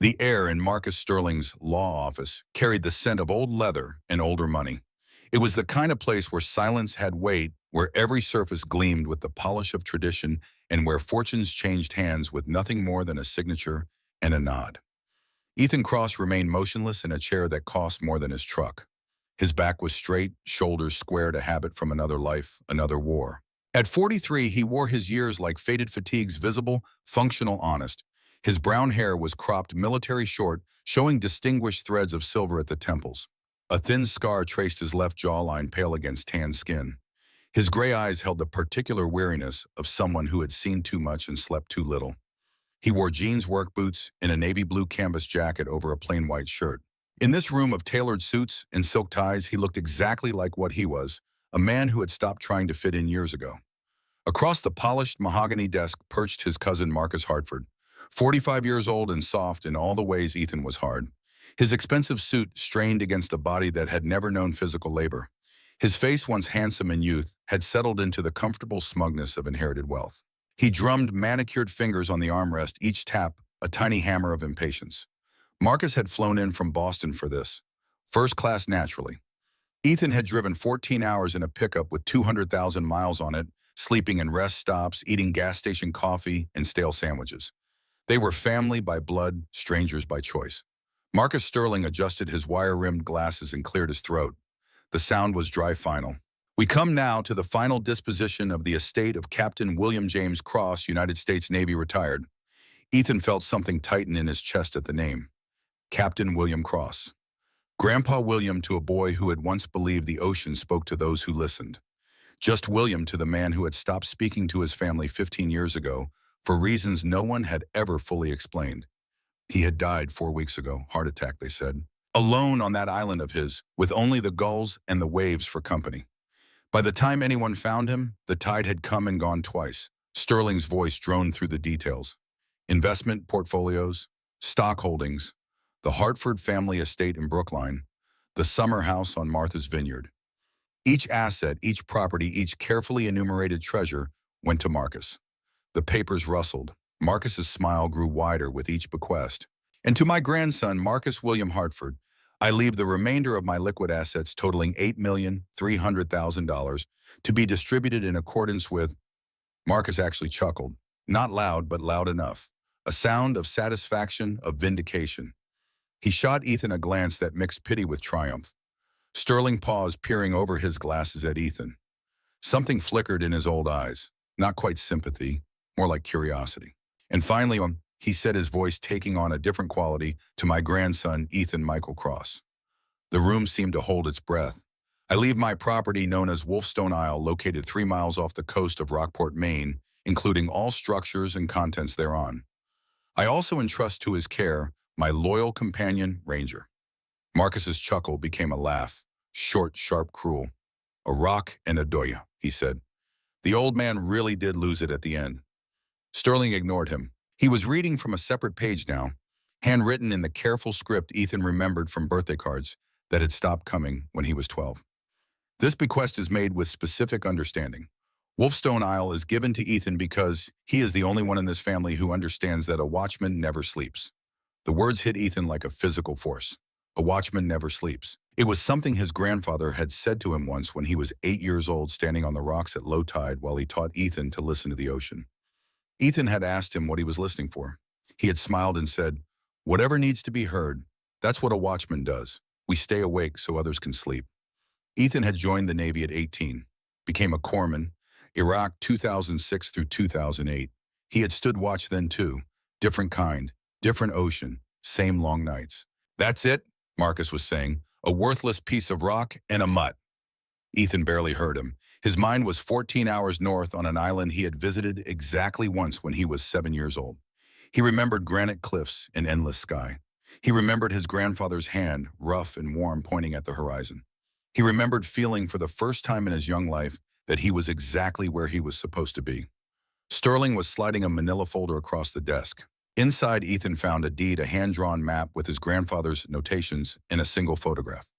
The air in Marcus Sterling's law office carried the scent of old leather and older money. It was the kind of place where silence had weight, where every surface gleamed with the polish of tradition, and where fortunes changed hands with nothing more than a signature and a nod. Ethan Cross remained motionless in a chair that cost more than his truck. His back was straight, shoulders squared, a habit from another life, another war. At 43, he wore his years like faded fatigues, visible, functional, honest. His brown hair was cropped military short, showing distinguished threads of silver at the temples. A thin scar traced his left jawline, pale against tan skin. His gray eyes held the particular weariness of someone who had seen too much and slept too little. He wore jeans work boots and a navy blue canvas jacket over a plain white shirt. In this room of tailored suits and silk ties, he looked exactly like what he was, a man who had stopped trying to fit in years ago. Across the polished mahogany desk perched his cousin Marcus Hartford, 45 years old and soft in all the ways Ethan was hard. His expensive suit strained against a body that had never known physical labor. His face, once handsome in youth, had settled into the comfortable smugness of inherited wealth. He drummed manicured fingers on the armrest, each tap a tiny hammer of impatience. Marcus had flown in from Boston for this. First class, naturally. Ethan had driven 14 hours in a pickup with 200,000 miles on it, sleeping in rest stops, eating gas station coffee and stale sandwiches. They were family by blood, strangers by choice. Marcus Sterling adjusted his wire-rimmed glasses and cleared his throat. The sound was dry final. We come now to the final disposition of the estate of Captain William James Cross, United States Navy, retired. Ethan felt something tighten in his chest at the name. Captain William Cross. Grandpa William to a boy who had once believed the ocean spoke to those who listened. Just William to the man who had stopped speaking to his family 15 years ago for reasons no one had ever fully explained. He had died 4 weeks ago, heart attack, they said. Alone on that island of his, with only the gulls and the waves for company. By the time anyone found him, the tide had come and gone twice. Sterling's voice droned through the details. Investment portfolios, stock holdings, the Hartford family estate in Brookline, the summer house on Martha's Vineyard. Each asset, each property, each carefully enumerated treasure went to Marcus. The papers rustled. Marcus's smile grew wider with each bequest. And to my grandson, Marcus William Hartford, I leave the remainder of my liquid assets totaling $8,300,000 to be distributed in accordance with. Marcus actually chuckled. Not loud, but loud enough. A sound of satisfaction, of vindication. He shot Ethan a glance that mixed pity with triumph. Sterling paused, peering over his glasses at Ethan. Something flickered in his old eyes. Not quite sympathy, more like curiosity. And finally, he said, his voice taking on a different quality, to my grandson, Ethan Michael Cross. The room seemed to hold its breath. I leave my property known as Wolfstone Isle, located 3 miles off the coast of Rockport, Maine, including all structures and contents thereon. I also entrust to his care my loyal companion, Ranger. Marcus's chuckle became a laugh, short, sharp, cruel. A rock and a doya, he said. The old man really did lose it at the end. Sterling ignored him. He was reading from a separate page now, handwritten in the careful script Ethan remembered from birthday cards that had stopped coming when he was 12. This bequest is made with specific understanding. Wolfstone Isle is given to Ethan because he is the only one in this family who understands that a watchman never sleeps. The words hit Ethan like a physical force. A watchman never sleeps. It was something his grandfather had said to him once when he was 8 years old, standing on the rocks at low tide while he taught Ethan to listen to the ocean. Ethan had asked him what he was listening for. He had smiled and said, "Whatever needs to be heard, that's what a watchman does. We stay awake so others can sleep." Ethan had joined the Navy at 18, became a corpsman, Iraq 2006 through 2008. He had stood watch then too, different kind, different ocean, same long nights. "That's it," Marcus was saying, "a worthless piece of rock and a mutt." Ethan barely heard him. His mind was 14 hours north on an island he had visited exactly once when he was 7 years old. He remembered granite cliffs and endless sky. He remembered his grandfather's hand, rough and warm, pointing at the horizon. He remembered feeling for the first time in his young life that he was exactly where he was supposed to be. Sterling was sliding a manila folder across the desk. Inside, Ethan found a deed, a hand-drawn map with his grandfather's notations, and a single photograph.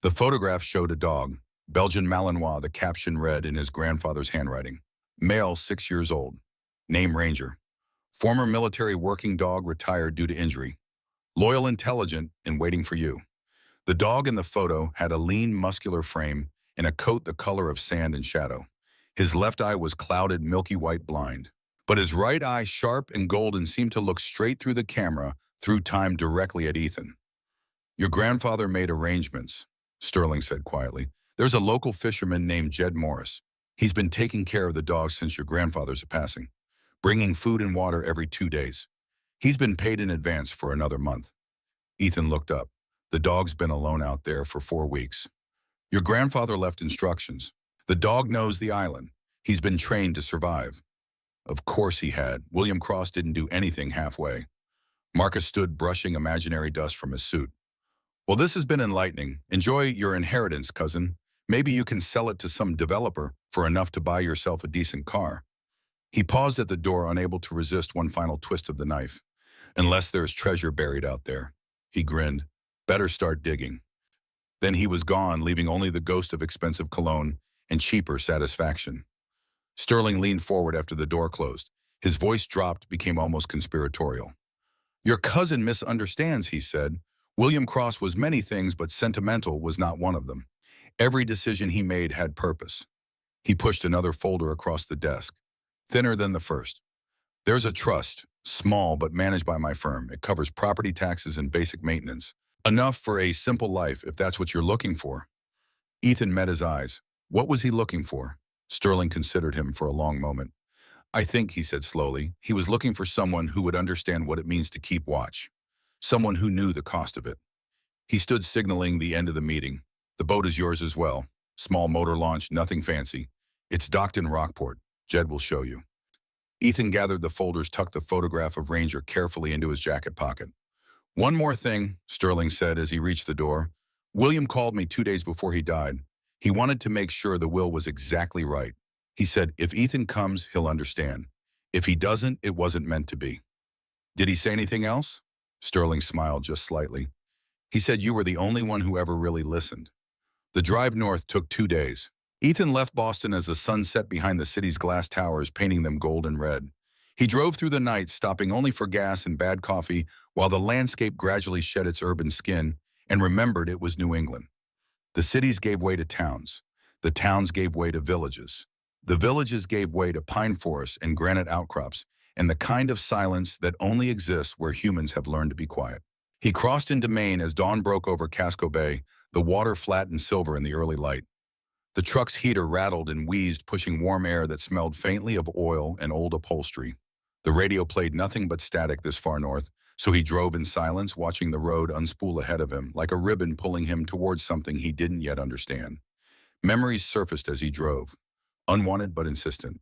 The photograph showed a dog, Belgian Malinois. The caption read in his grandfather's handwriting. Male, 6 years old. Name Ranger. Former military working dog, retired due to injury. Loyal, intelligent, and waiting for you. The dog in the photo had a lean, muscular frame and a coat the color of sand and shadow. His left eye was clouded, milky white blind. But his right eye, sharp and golden, seemed to look straight through the camera, through time, directly at Ethan. Your grandfather made arrangements, Sterling said quietly. There's a local fisherman named Jed Morris. He's been taking care of the dog since your grandfather's passing, bringing food and water every 2 days. He's been paid in advance for another month. Ethan looked up. The dog's been alone out there for 4 weeks. Your grandfather left instructions. The dog knows the island. He's been trained to survive. Of course he had. William Cross didn't do anything halfway. Marcus stood brushing imaginary dust from his suit. Well, this has been enlightening. Enjoy your inheritance, cousin. Maybe you can sell it to some developer for enough to buy yourself a decent car. He paused at the door, unable to resist one final twist of the knife. Unless there's treasure buried out there. He grinned. Better start digging. Then he was gone, leaving only the ghost of expensive cologne and cheaper satisfaction. Sterling leaned forward after the door closed. His voice dropped, became almost conspiratorial. Your cousin misunderstands, he said. William Cross was many things, but sentimental was not one of them. Every decision he made had purpose. He pushed another folder across the desk, thinner than the first. There's a trust, small but managed by my firm. It covers property taxes and basic maintenance. Enough for a simple life, if that's what you're looking for. Ethan met his eyes. What was he looking for? Sterling considered him for a long moment. I think, he said slowly, he was looking for someone who would understand what it means to keep watch. Someone who knew the cost of it. He stood signaling the end of the meeting. The boat is yours as well. Small motor launch, nothing fancy. It's docked in Rockport. Jed will show you. Ethan gathered the folders, tucked the photograph of Ranger carefully into his jacket pocket. One more thing, Sterling said as he reached the door. William called me 2 days before he died. He wanted to make sure the will was exactly right. He said, if Ethan comes, he'll understand. If he doesn't, it wasn't meant to be. Did he say anything else? Sterling smiled just slightly. He said you were the only one who ever really listened. The drive north took 2 days. Ethan left Boston as the sun set behind the city's glass towers, painting them gold and red. He drove through the night, stopping only for gas and bad coffee, while the landscape gradually shed its urban skin, and remembered it was New England. The cities gave way to towns. The towns gave way to villages. The villages gave way to pine forests and granite outcrops, and the kind of silence that only exists where humans have learned to be quiet. He crossed into Maine as dawn broke over Casco Bay, the water flat and silver in the early light. The truck's heater rattled and wheezed, pushing warm air that smelled faintly of oil and old upholstery. The radio played nothing but static this far north, so he drove in silence, watching the road unspool ahead of him, like a ribbon pulling him towards something he didn't yet understand. Memories surfaced as he drove, unwanted but insistent.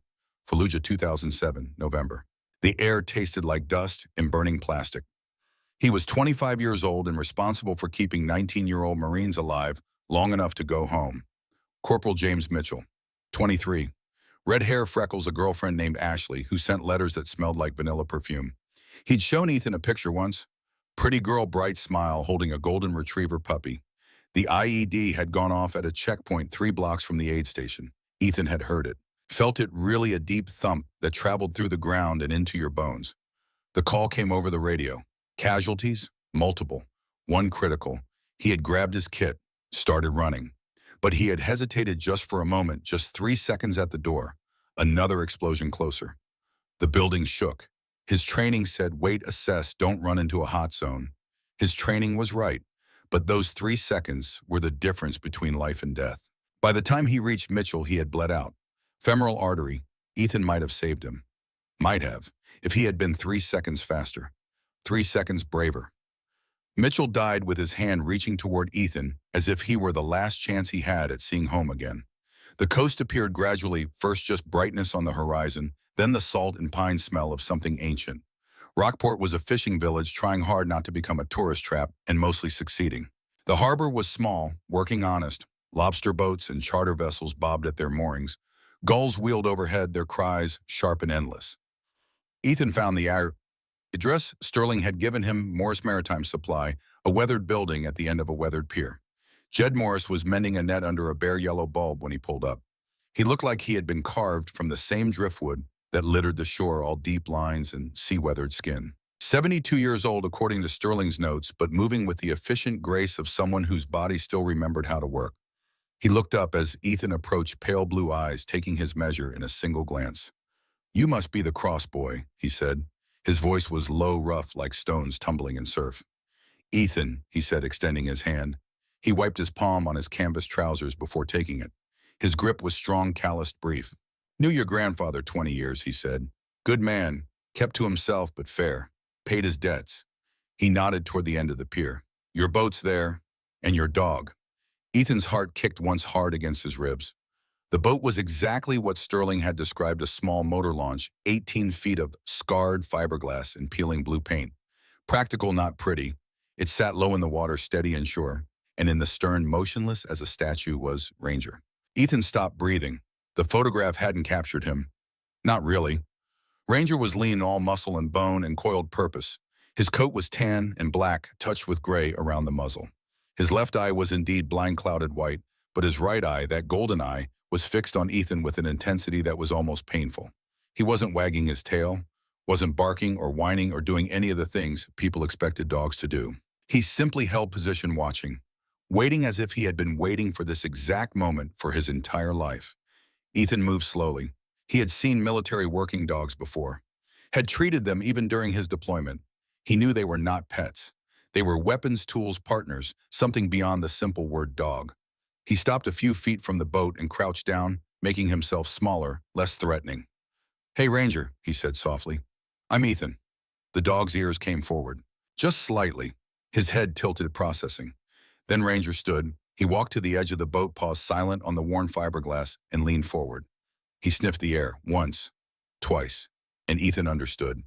Fallujah 2007, November. The air tasted like dust and burning plastic. He was 25 years old and responsible for keeping 19-year-old Marines alive long enough to go home. Corporal James Mitchell, 23. Red hair, freckles, a girlfriend named Ashley who sent letters that smelled like vanilla perfume. He'd shown Ethan a picture once. Pretty girl, bright smile, holding a golden retriever puppy. The IED had gone off at a checkpoint 3 blocks from the aid station. Ethan had heard it. Felt it, really, a deep thump that traveled through the ground and into your bones. The call came over the radio. Casualties? Multiple. One critical. He had grabbed his kit, started running. But he had hesitated just for a moment, just 3 seconds at the door. Another explosion closer. The building shook. His training said, wait, assess, don't run into a hot zone. His training was right, but those 3 seconds were the difference between life and death. By the time he reached Mitchell, he had bled out. Femoral artery. Ethan might have saved him. Might have, if he had been 3 seconds faster. 3 seconds braver. Mitchell died with his hand reaching toward Ethan as if he were the last chance he had at seeing home again. The coast appeared gradually, first just brightness on the horizon, then the salt and pine smell of something ancient. Rockport was a fishing village trying hard not to become a tourist trap and mostly succeeding. The harbor was small, working honest. Lobster boats and charter vessels bobbed at their moorings. Gulls wheeled overhead, their cries sharp and endless. Ethan found the address Sterling had given him, Morris Maritime Supply, a weathered building at the end of a weathered pier. Jed Morris was mending a net under a bare yellow bulb when he pulled up. He looked like he had been carved from the same driftwood that littered the shore, all deep lines and sea-weathered skin. 72 years old according to Sterling's notes, but moving with the efficient grace of someone whose body still remembered how to work. He looked up as Ethan approached, pale blue eyes taking his measure in a single glance. "You must be the cross boy," he said. His voice was low, rough, like stones tumbling in surf. "Ethan," he said, extending his hand. He wiped his palm on his canvas trousers before taking it. His grip was strong, calloused, brief. "Knew your grandfather 20 years, he said. Good man, kept to himself but fair. Paid his debts." He nodded toward the end of the pier. "Your boat's there, and your dog." Ethan's heart kicked once hard against his ribs. The boat was exactly what Sterling had described: a small motor launch, 18 feet of scarred fiberglass and peeling blue paint. Practical, not pretty. It sat low in the water, steady and sure, and in the stern, motionless as a statue, was Ranger. Ethan stopped breathing. The photograph hadn't captured him. Not really. Ranger was lean, all muscle and bone and coiled purpose. His coat was tan and black, touched with gray around the muzzle. His left eye was indeed blind-clouded white, but his right eye, that golden eye, was fixed on Ethan with an intensity that was almost painful. He wasn't wagging his tail, wasn't barking or whining or doing any of the things people expected dogs to do. He simply held position, watching, waiting as if he had been waiting for this exact moment for his entire life. Ethan moved slowly. He had seen military working dogs before, had treated them even during his deployment. He knew they were not pets. They were weapons, tools, partners, something beyond the simple word dog. He stopped a few feet from the boat and crouched down, making himself smaller, less threatening. "Hey, Ranger," he said softly. "I'm Ethan." The dog's ears came forward, just slightly, his head tilted, processing. Then Ranger stood. He walked to the edge of the boat, paused silent on the worn fiberglass, and leaned forward. He sniffed the air, once, twice, and Ethan understood.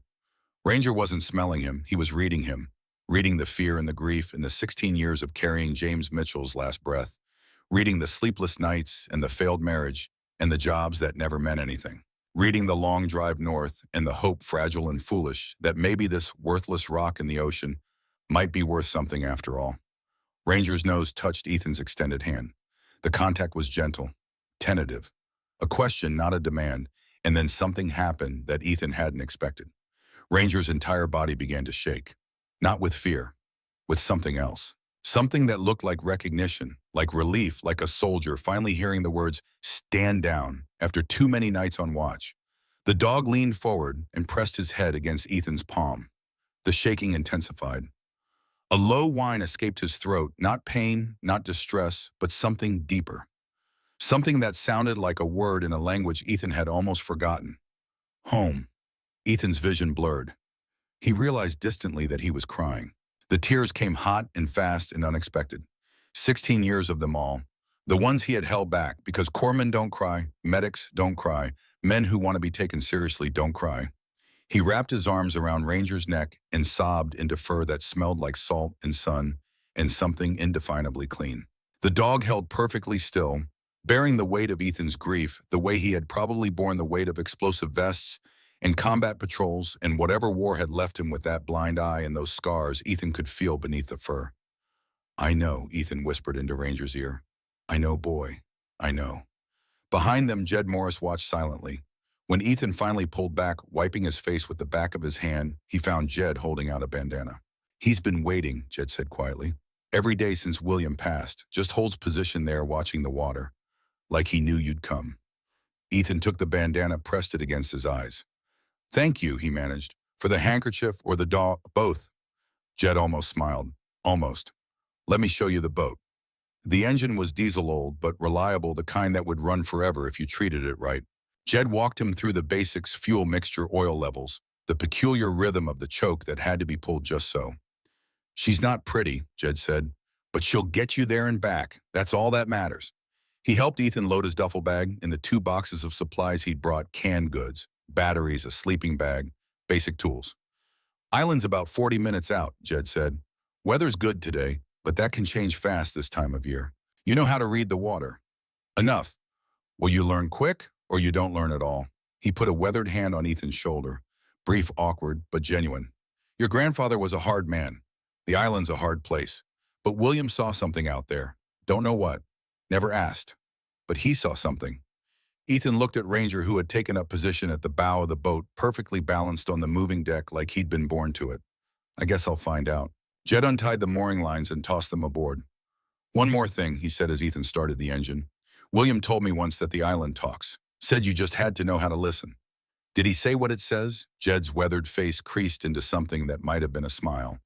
Ranger wasn't smelling him, he was reading him. Reading the fear and the grief and the 16 years of carrying James Mitchell's last breath, reading the sleepless nights and the failed marriage and the jobs that never meant anything, reading the long drive north and the hope, fragile and foolish, that maybe this worthless rock in the ocean might be worth something after all. Ranger's nose touched Ethan's extended hand. The contact was gentle, tentative, a question, not a demand, and then something happened that Ethan hadn't expected. Ranger's entire body began to shake. Not with fear, with something else. Something that looked like recognition, like relief, like a soldier finally hearing the words, "Stand down," after too many nights on watch. The dog leaned forward and pressed his head against Ethan's palm. The shaking intensified. A low whine escaped his throat, not pain, not distress, but something deeper. Something that sounded like a word in a language Ethan had almost forgotten. Home. Ethan's vision blurred. He realized distantly that he was crying. The tears came hot and fast and unexpected. 16 years of them all. The ones he had held back, because corpsmen don't cry, medics don't cry, men who want to be taken seriously don't cry. He wrapped his arms around Ranger's neck and sobbed into fur that smelled like salt and sun and something indefinably clean. The dog held perfectly still, bearing the weight of Ethan's grief, the way he had probably borne the weight of explosive vests and combat patrols, and whatever war had left him with that blind eye and those scars Ethan could feel beneath the fur. "I know," Ethan whispered into Ranger's ear. "I know, boy. I know." Behind them, Jed Morris watched silently. When Ethan finally pulled back, wiping his face with the back of his hand, he found Jed holding out a bandana. "He's been waiting," Jed said quietly. "Every day since William passed, just holds position there watching the water, like he knew you'd come." Ethan took the bandana, pressed it against his eyes. "Thank you," he managed. "For the handkerchief or the dog, both." Jed almost smiled. "Almost. Let me show you the boat." The engine was diesel-old, but reliable, the kind that would run forever if you treated it right. Jed walked him through the basics: fuel mixture, oil levels, the peculiar rhythm of the choke that had to be pulled just so. "She's not pretty," Jed said, "but she'll get you there and back. That's all that matters." He helped Ethan load his duffel bag and the 2 boxes of supplies he'd brought: canned goods, batteries, a sleeping bag, basic tools. "Island's about 40 minutes out," Jed said. "Weather's good today, but that can change fast this time of year. You know how to read the water." "Enough. Will you learn quick, or you don't learn at all?" He put a weathered hand on Ethan's shoulder. Brief, awkward, but genuine. "Your grandfather was a hard man. The island's a hard place. But William saw something out there. Don't know what. Never asked. But he saw something." Ethan looked at Ranger, who had taken up position at the bow of the boat, perfectly balanced on the moving deck like he'd been born to it. I guess I'll find out. Jed untied the mooring lines and tossed them aboard. One more thing, he said as Ethan started the engine. William told me once that the island talks. Said you just had to know how to listen. Did he say what it says? Jed's weathered face creased into something that might have been a smile.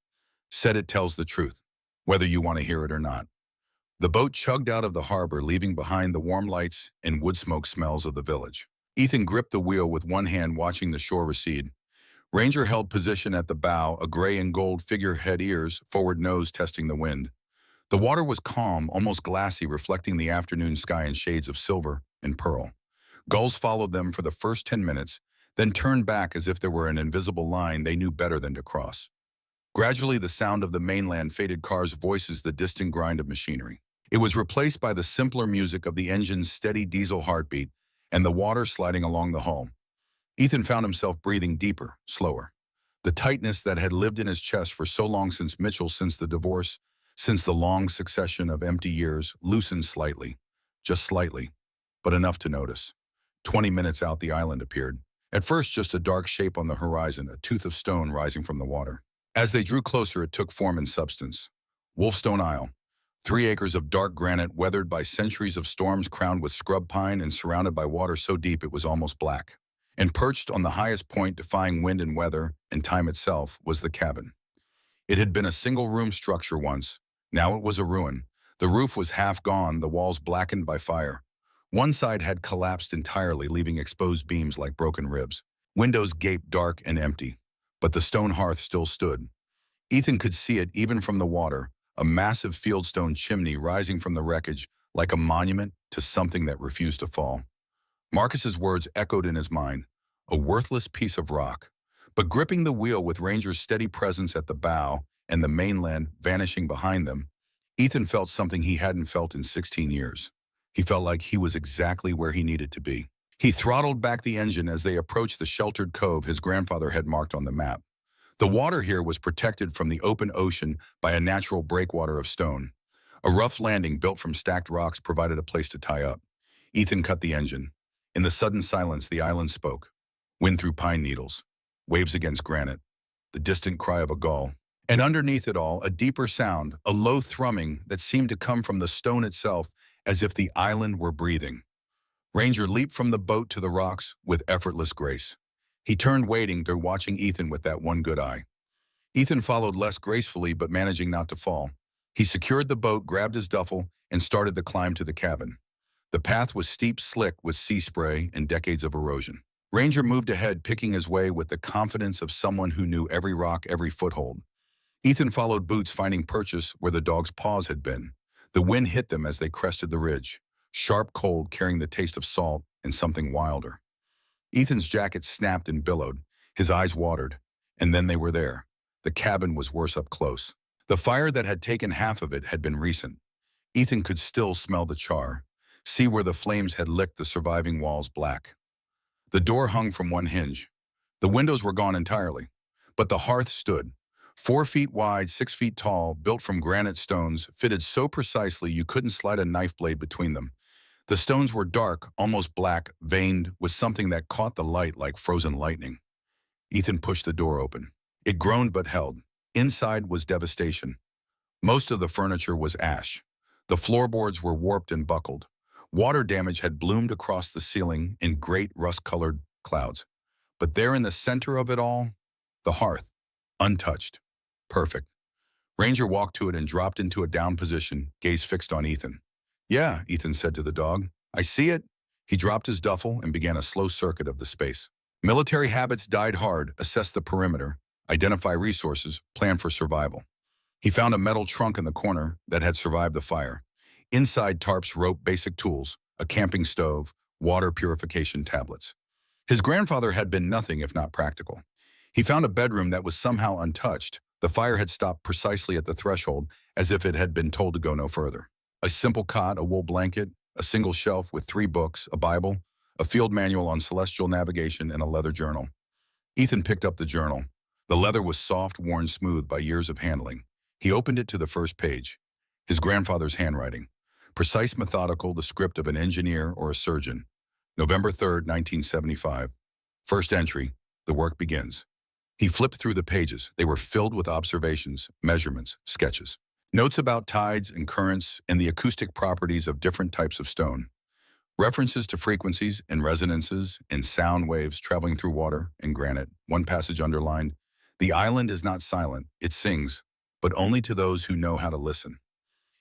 Said it tells the truth, whether you want to hear it or not. The boat chugged out of the harbor, leaving behind the warm lights and wood smoke smells of the village. Ethan gripped the wheel with one hand, watching the shore recede. Ranger held position at the bow, a gray and gold figurehead, ears, forward nose testing the wind. The water was calm, almost glassy, reflecting the afternoon sky in shades of silver and pearl. Gulls followed them for the first 10 minutes, then turned back as if there were an invisible line they knew better than to cross. Gradually, the sound of the mainland faded, cars' voices, the distant grind of machinery. It was replaced by the simpler music of the engine's steady diesel heartbeat and the water sliding along the hull. Ethan found himself breathing deeper, slower. The tightness that had lived in his chest for so long since Mitchell, since the divorce, since the long succession of empty years, loosened slightly, just slightly, but enough to notice. 20 minutes out, the island appeared. At first, just a dark shape on the horizon, a tooth of stone rising from the water. As they drew closer, it took form and substance. Wolfstone Isle. 3 acres of dark granite, weathered by centuries of storms, crowned with scrub pine and surrounded by water so deep it was almost black. And perched on the highest point, defying wind and weather and time itself, was the cabin. It had been a single-room structure once. Now it was a ruin. The roof was half gone, the walls blackened by fire. One side had collapsed entirely, leaving exposed beams like broken ribs. Windows gaped dark and empty, but the stone hearth still stood. Ethan could see it even from the water, a massive fieldstone chimney rising from the wreckage like a monument to something that refused to fall. Marcus's words echoed in his mind, a worthless piece of rock. But gripping the wheel with Ranger's steady presence at the bow and the mainland vanishing behind them, Ethan felt something he hadn't felt in 16 years. He felt like he was exactly where he needed to be. He throttled back the engine as they approached the sheltered cove his grandfather had marked on the map. The water here was protected from the open ocean by a natural breakwater of stone. A rough landing built from stacked rocks provided a place to tie up. Ethan cut the engine. In the sudden silence, the island spoke. Wind through pine needles, waves against granite, the distant cry of a gull. And underneath it all, a deeper sound, a low thrumming that seemed to come from the stone itself, as if the island were breathing. Ranger leaped from the boat to the rocks with effortless grace. He turned, waiting, there watching Ethan with that one good eye. Ethan followed less gracefully, but managing not to fall. He secured the boat, grabbed his duffel, and started the climb to the cabin. The path was steep, slick with sea spray and decades of erosion. Ranger moved ahead, picking his way with the confidence of someone who knew every rock, every foothold. Ethan followed, boots finding purchase where the dog's paws had been. The wind hit them as they crested the ridge, sharp, cold, carrying the taste of salt and something wilder. Ethan's jacket snapped and billowed, his eyes watered, and then they were there. The cabin was worse up close. The fire that had taken half of it had been recent. Ethan could still smell the char, see where the flames had licked the surviving walls black. The door hung from one hinge. The windows were gone entirely, but the hearth stood. 4 feet wide, 6 feet tall, built from granite stones, fitted so precisely you couldn't slide a knife blade between them. The stones were dark, almost black, veined with something that caught the light like frozen lightning. Ethan pushed the door open. It groaned but held. Inside was devastation. Most of the furniture was ash. The floorboards were warped and buckled. Water damage had bloomed across the ceiling in great rust-colored clouds. But there in the center of it all, the hearth, untouched. Perfect. Ranger walked to it and dropped into a down position, gaze fixed on Ethan. "Yeah," Ethan said to the dog. "I see it." He dropped his duffel and began a slow circuit of the space. Military habits died hard, assess the perimeter, identify resources, plan for survival. He found a metal trunk in the corner that had survived the fire. Inside, tarps, rope, basic tools, a camping stove, water purification tablets. His grandfather had been nothing if not practical. He found a bedroom that was somehow untouched. The fire had stopped precisely at the threshold, as if it had been told to go no further. A simple cot, a wool blanket, a single shelf with 3 books, a Bible, a field manual on celestial navigation, and a leather journal. Ethan picked up the journal. The leather was soft, worn smooth by years of handling. He opened it to the first page. His grandfather's handwriting. Precise, methodical, the script of an engineer or a surgeon. November 3rd, 1975. First entry, the work begins. He flipped through the pages. They were filled with observations, measurements, sketches. Notes about tides and currents and the acoustic properties of different types of stone. References to frequencies and resonances and sound waves traveling through water and granite. One passage underlined, "The island is not silent, it sings, but only to those who know how to listen."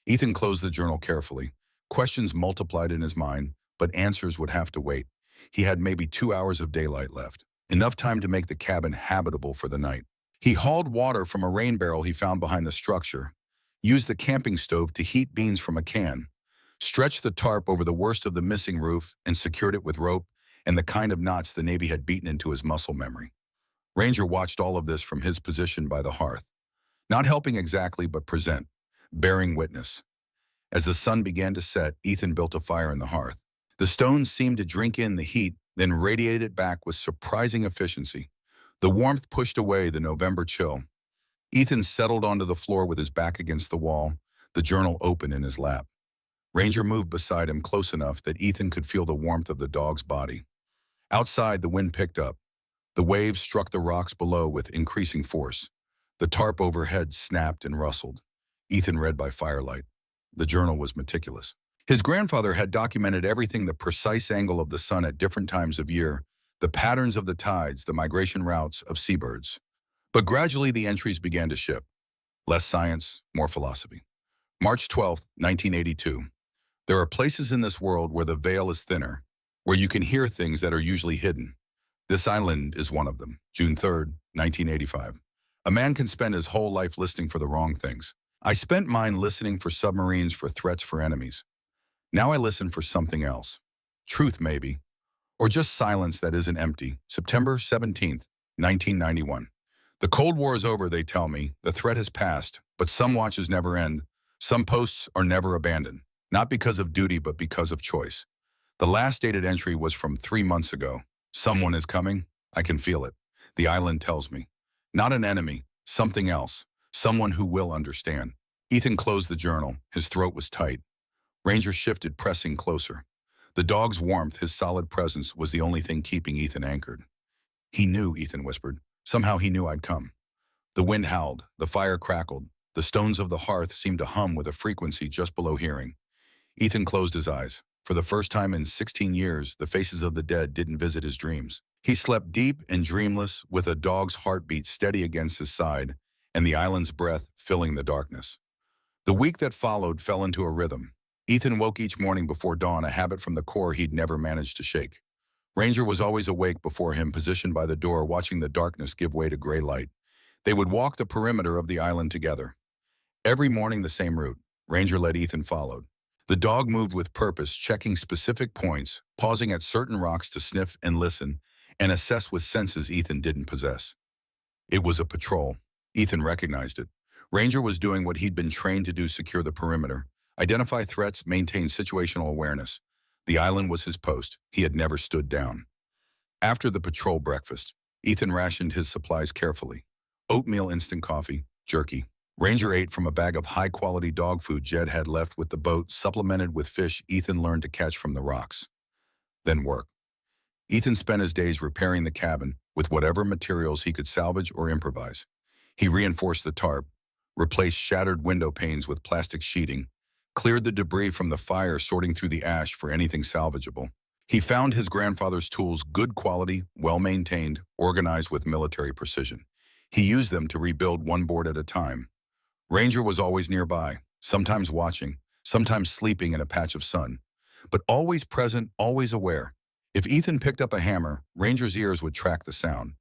Ethan closed the journal carefully. Questions multiplied in his mind, but answers would have to wait. He had maybe 2 hours of daylight left, enough time to make the cabin habitable for the night. He hauled water from a rain barrel he found behind the structure, used the camping stove to heat beans from a can, stretched the tarp over the worst of the missing roof and secured it with rope and the kind of knots the Navy had beaten into his muscle memory. Ranger watched all of this from his position by the hearth, not helping exactly but present, bearing witness. As the sun began to set, Ethan built a fire in the hearth. The stones seemed to drink in the heat, then radiated it back with surprising efficiency. The warmth pushed away the November chill. Ethan settled onto the floor with his back against the wall, the journal open in his lap. Ranger moved beside him close enough that Ethan could feel the warmth of the dog's body. Outside, the wind picked up. The waves struck the rocks below with increasing force. The tarp overhead snapped and rustled. Ethan read by firelight. The journal was meticulous. His grandfather had documented everything: the precise angle of the sun at different times of year, the patterns of the tides, the migration routes of seabirds. But gradually the entries began to shift. Less science, more philosophy. March 12, 1982. There are places in this world where the veil is thinner, where you can hear things that are usually hidden. This island is one of them. June 3, 1985. A man can spend his whole life listening for the wrong things. I spent mine listening for submarines, for threats, for enemies. Now I listen for something else. Truth, maybe. Or just silence that isn't empty. September 17th, 1991. The Cold War is over, they tell me. The threat has passed, but some watches never end. Some posts are never abandoned. Not because of duty, but because of choice. The last dated entry was from 3 months ago. Someone is coming. I can feel it. The island tells me. Not an enemy, something else. Someone who will understand. Ethan closed the journal. His throat was tight. Ranger shifted, pressing closer. The dog's warmth, his solid presence, was the only thing keeping Ethan anchored. He knew, Ethan whispered. Somehow he knew I'd come. The wind howled. The fire crackled. The stones of the hearth seemed to hum with a frequency just below hearing. Ethan closed his eyes. For the first time in 16 years, the faces of the dead didn't visit his dreams. He slept deep and dreamless, with a dog's heartbeat steady against his side and the island's breath filling the darkness. The week that followed fell into a rhythm. Ethan woke each morning before dawn, a habit from the core he'd never managed to shake. Ranger was always awake before him, positioned by the door, watching the darkness give way to gray light. They would walk the perimeter of the island together. Every morning the same route. Ranger led, Ethan followed. The dog moved with purpose, checking specific points, pausing at certain rocks to sniff and listen, and assess with senses Ethan didn't possess. It was a patrol. Ethan recognized it. Ranger was doing what he'd been trained to do: secure the perimeter, identify threats, maintain situational awareness. The island was his post. He had never stood down. After the patrol breakfast, Ethan rationed his supplies carefully. Oatmeal, instant coffee, jerky. Ranger ate from a bag of high-quality dog food Jed had left with the boat, supplemented with fish Ethan learned to catch from the rocks. Then work. Ethan spent his days repairing the cabin with whatever materials he could salvage or improvise. He reinforced the tarp, replaced shattered window panes with plastic sheeting, cleared the debris from the fire, sorting through the ash for anything salvageable. He found his grandfather's tools, good quality, well-maintained, organized with military precision. He used them to rebuild one board at a time. Ranger was always nearby, sometimes watching, sometimes sleeping in a patch of sun, but always present, always aware. If Ethan picked up a hammer, Ranger's ears would track the sound.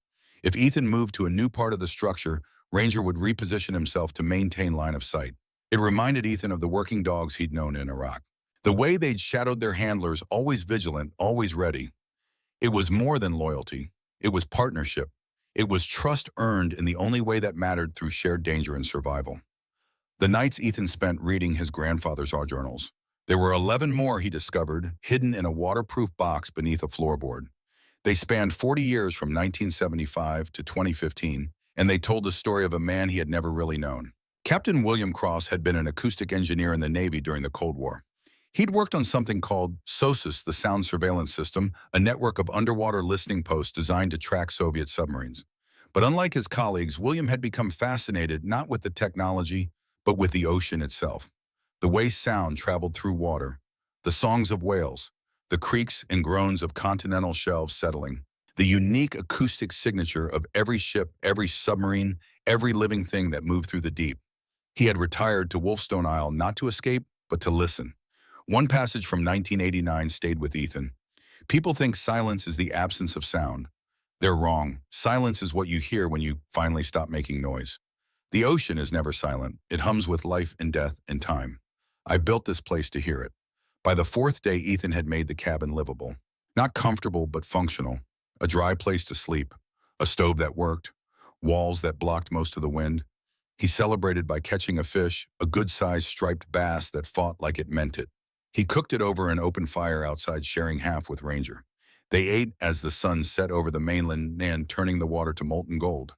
If Ethan moved to a new part of the structure, Ranger would reposition himself to maintain line of sight. It reminded Ethan of the working dogs he'd known in Iraq. The way they'd shadowed their handlers, always vigilant, always ready. It was more than loyalty. It was partnership. It was trust earned in the only way that mattered: through shared danger and survival. The nights Ethan spent reading his grandfather's journals. There were 11 more, he discovered, hidden in a waterproof box beneath a floorboard. They spanned 40 years from 1975 to 2015, and they told the story of a man he had never really known. Captain William Cross had been an acoustic engineer in the Navy during the Cold War. He'd worked on something called SOSUS, the Sound Surveillance System, a network of underwater listening posts designed to track Soviet submarines. But unlike his colleagues, William had become fascinated not with the technology, but with the ocean itself. The way sound traveled through water, the songs of whales, the creaks and groans of continental shelves settling, the unique acoustic signature of every ship, every submarine, every living thing that moved through the deep. He had retired to Wolfstone Isle not to escape, but to listen. One passage from 1989 stayed with Ethan. People think silence is the absence of sound. They're wrong. Silence is what you hear when you finally stop making noise. The ocean is never silent. It hums with life and death and time. I built this place to hear it. By the fourth day, Ethan had made the cabin livable. Not comfortable, but functional. A dry place to sleep. A stove that worked. Walls that blocked most of the wind. He celebrated by catching a fish, a good-sized striped bass that fought like it meant it. He cooked it over an open fire outside, sharing half with Ranger. They ate as the sun set over the mainland and turning the water to molten gold.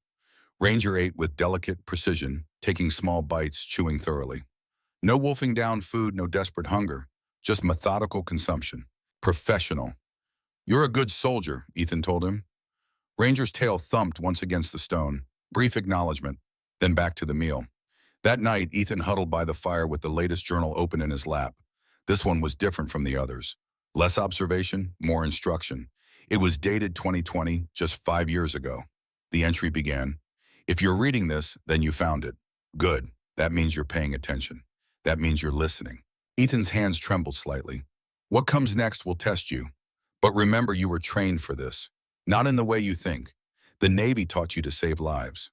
Ranger ate with delicate precision, taking small bites, chewing thoroughly. No wolfing down food, no desperate hunger, just methodical consumption. Professional. "You're a good soldier," Ethan told him. Ranger's tail thumped once against the stone. Brief acknowledgement, then back to the meal. That night, Ethan huddled by the fire with the latest journal open in his lap. This one was different from the others. Less observation, more instruction. It was dated 2020, just 5 years ago. The entry began. "If you're reading this, then you found it. Good. That means you're paying attention. That means you're listening." Ethan's hands trembled slightly. "What comes next will test you. But remember, you were trained for this. Not in the way you think. The Navy taught you to save lives.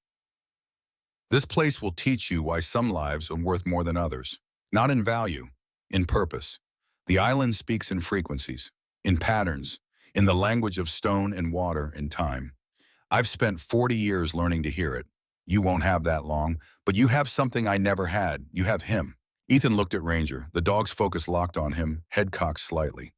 This place will teach you why some lives are worth more than others. Not in value, in purpose. The island speaks in frequencies, in patterns, in the language of stone and water and time. I've spent 40 years learning to hear it. You won't have that long, but you have something I never had. You have him." Ethan looked at Ranger, the dog's focus locked on him, head cocked slightly.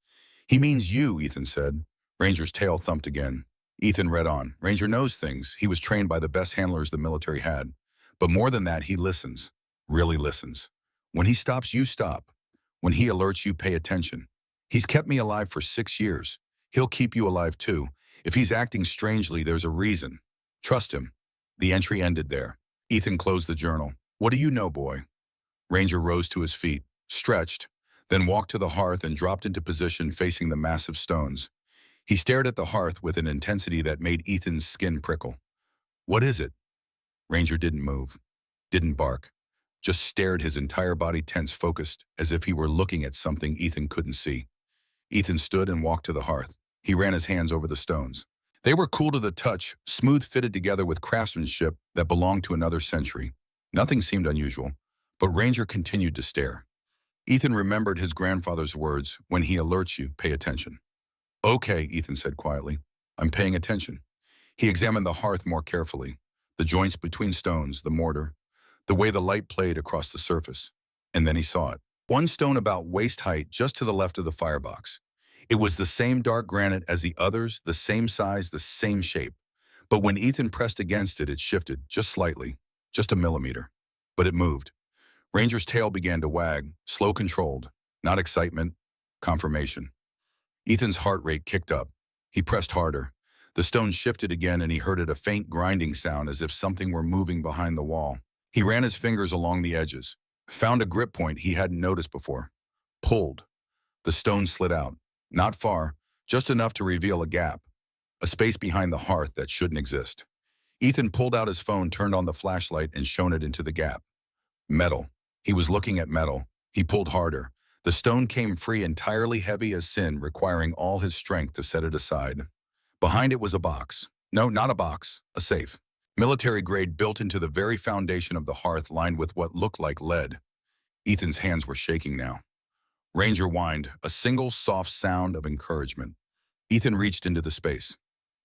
"He means you," Ethan said. Ranger's tail thumped again. Ethan read on. "Ranger knows things. He was trained by the best handlers the military had. But more than that, he listens. Really listens. When he stops, you stop. When he alerts, you pay attention. He's kept me alive for 6 years. He'll keep you alive too. If he's acting strangely, there's a reason. Trust him." The entry ended there. Ethan closed the journal. "What do you know, boy?" Ranger rose to his feet, stretched, then walked to the hearth and dropped into position facing the massive stones. He stared at the hearth with an intensity that made Ethan's skin prickle. "What is it?" Ranger didn't move, didn't bark, just stared, his entire body tense, focused, as if he were looking at something Ethan couldn't see. Ethan stood and walked to the hearth. He ran his hands over the stones. They were cool to the touch, smooth, fitted together with craftsmanship that belonged to another century. Nothing seemed unusual, but Ranger continued to stare. Ethan remembered his grandfather's words, "When he alerts you, pay attention." "Okay," Ethan said quietly. "I'm paying attention." He examined the hearth more carefully, the joints between stones, the mortar, the way the light played across the surface. And then he saw it. One stone about waist height just to the left of the firebox. It was the same dark granite as the others, the same size, the same shape. But when Ethan pressed against it, it shifted, just slightly, just a millimeter. But it moved. Ranger's tail began to wag, slow, controlled. Not excitement, confirmation. Ethan's heart rate kicked up. He pressed harder. The stone shifted again and he heard it, a faint grinding sound as if something were moving behind the wall. He ran his fingers along the edges, found a grip point he hadn't noticed before. Pulled. The stone slid out. Not far, just enough to reveal a gap, a space behind the hearth that shouldn't exist. Ethan pulled out his phone, turned on the flashlight, and shone it into the gap. Metal. He was looking at metal. He pulled harder. The stone came free, entirely heavy as sin, requiring all his strength to set it aside. Behind it was a box. No, not a box, a safe. Military grade, built into the very foundation of the hearth, lined with what looked like lead. Ethan's hands were shaking now. Ranger whined, a single soft sound of encouragement. Ethan reached into the space.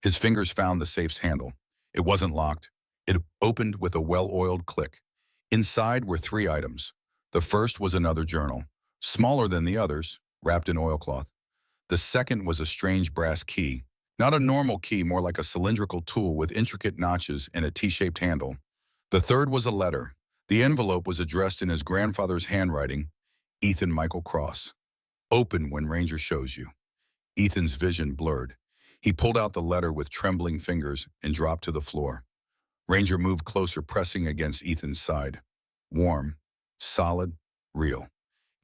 His fingers found the safe's handle. It wasn't locked. It opened with a well-oiled click. Inside were 3 items. The first was another journal, smaller than the others, wrapped in oilcloth. The second was a strange brass key. Not a normal key, more like a cylindrical tool with intricate notches and a T-shaped handle. The third was a letter. The envelope was addressed in his grandfather's handwriting, Ethan Michael Cross. "Open when Ranger shows you." Ethan's vision blurred. He pulled out the letter with trembling fingers and dropped to the floor. Ranger moved closer, pressing against Ethan's side. Warm, solid, real.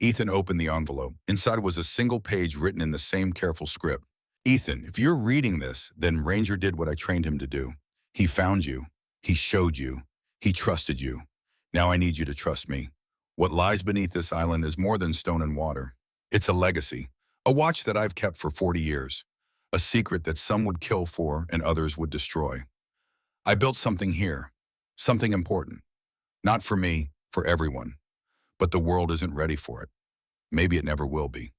Ethan opened the envelope. Inside was a single page written in the same careful script. Ethan, if you're reading this, then Ranger did what I trained him to do. He found you. He showed you. He trusted you. Now I need you to trust me. What lies beneath this island is more than stone and water. It's a legacy. A watch that I've kept for 40 years. A secret that some would kill for and others would destroy. I built something here. Something important. Not for me, for everyone. But the world isn't ready for it. Maybe it never will be.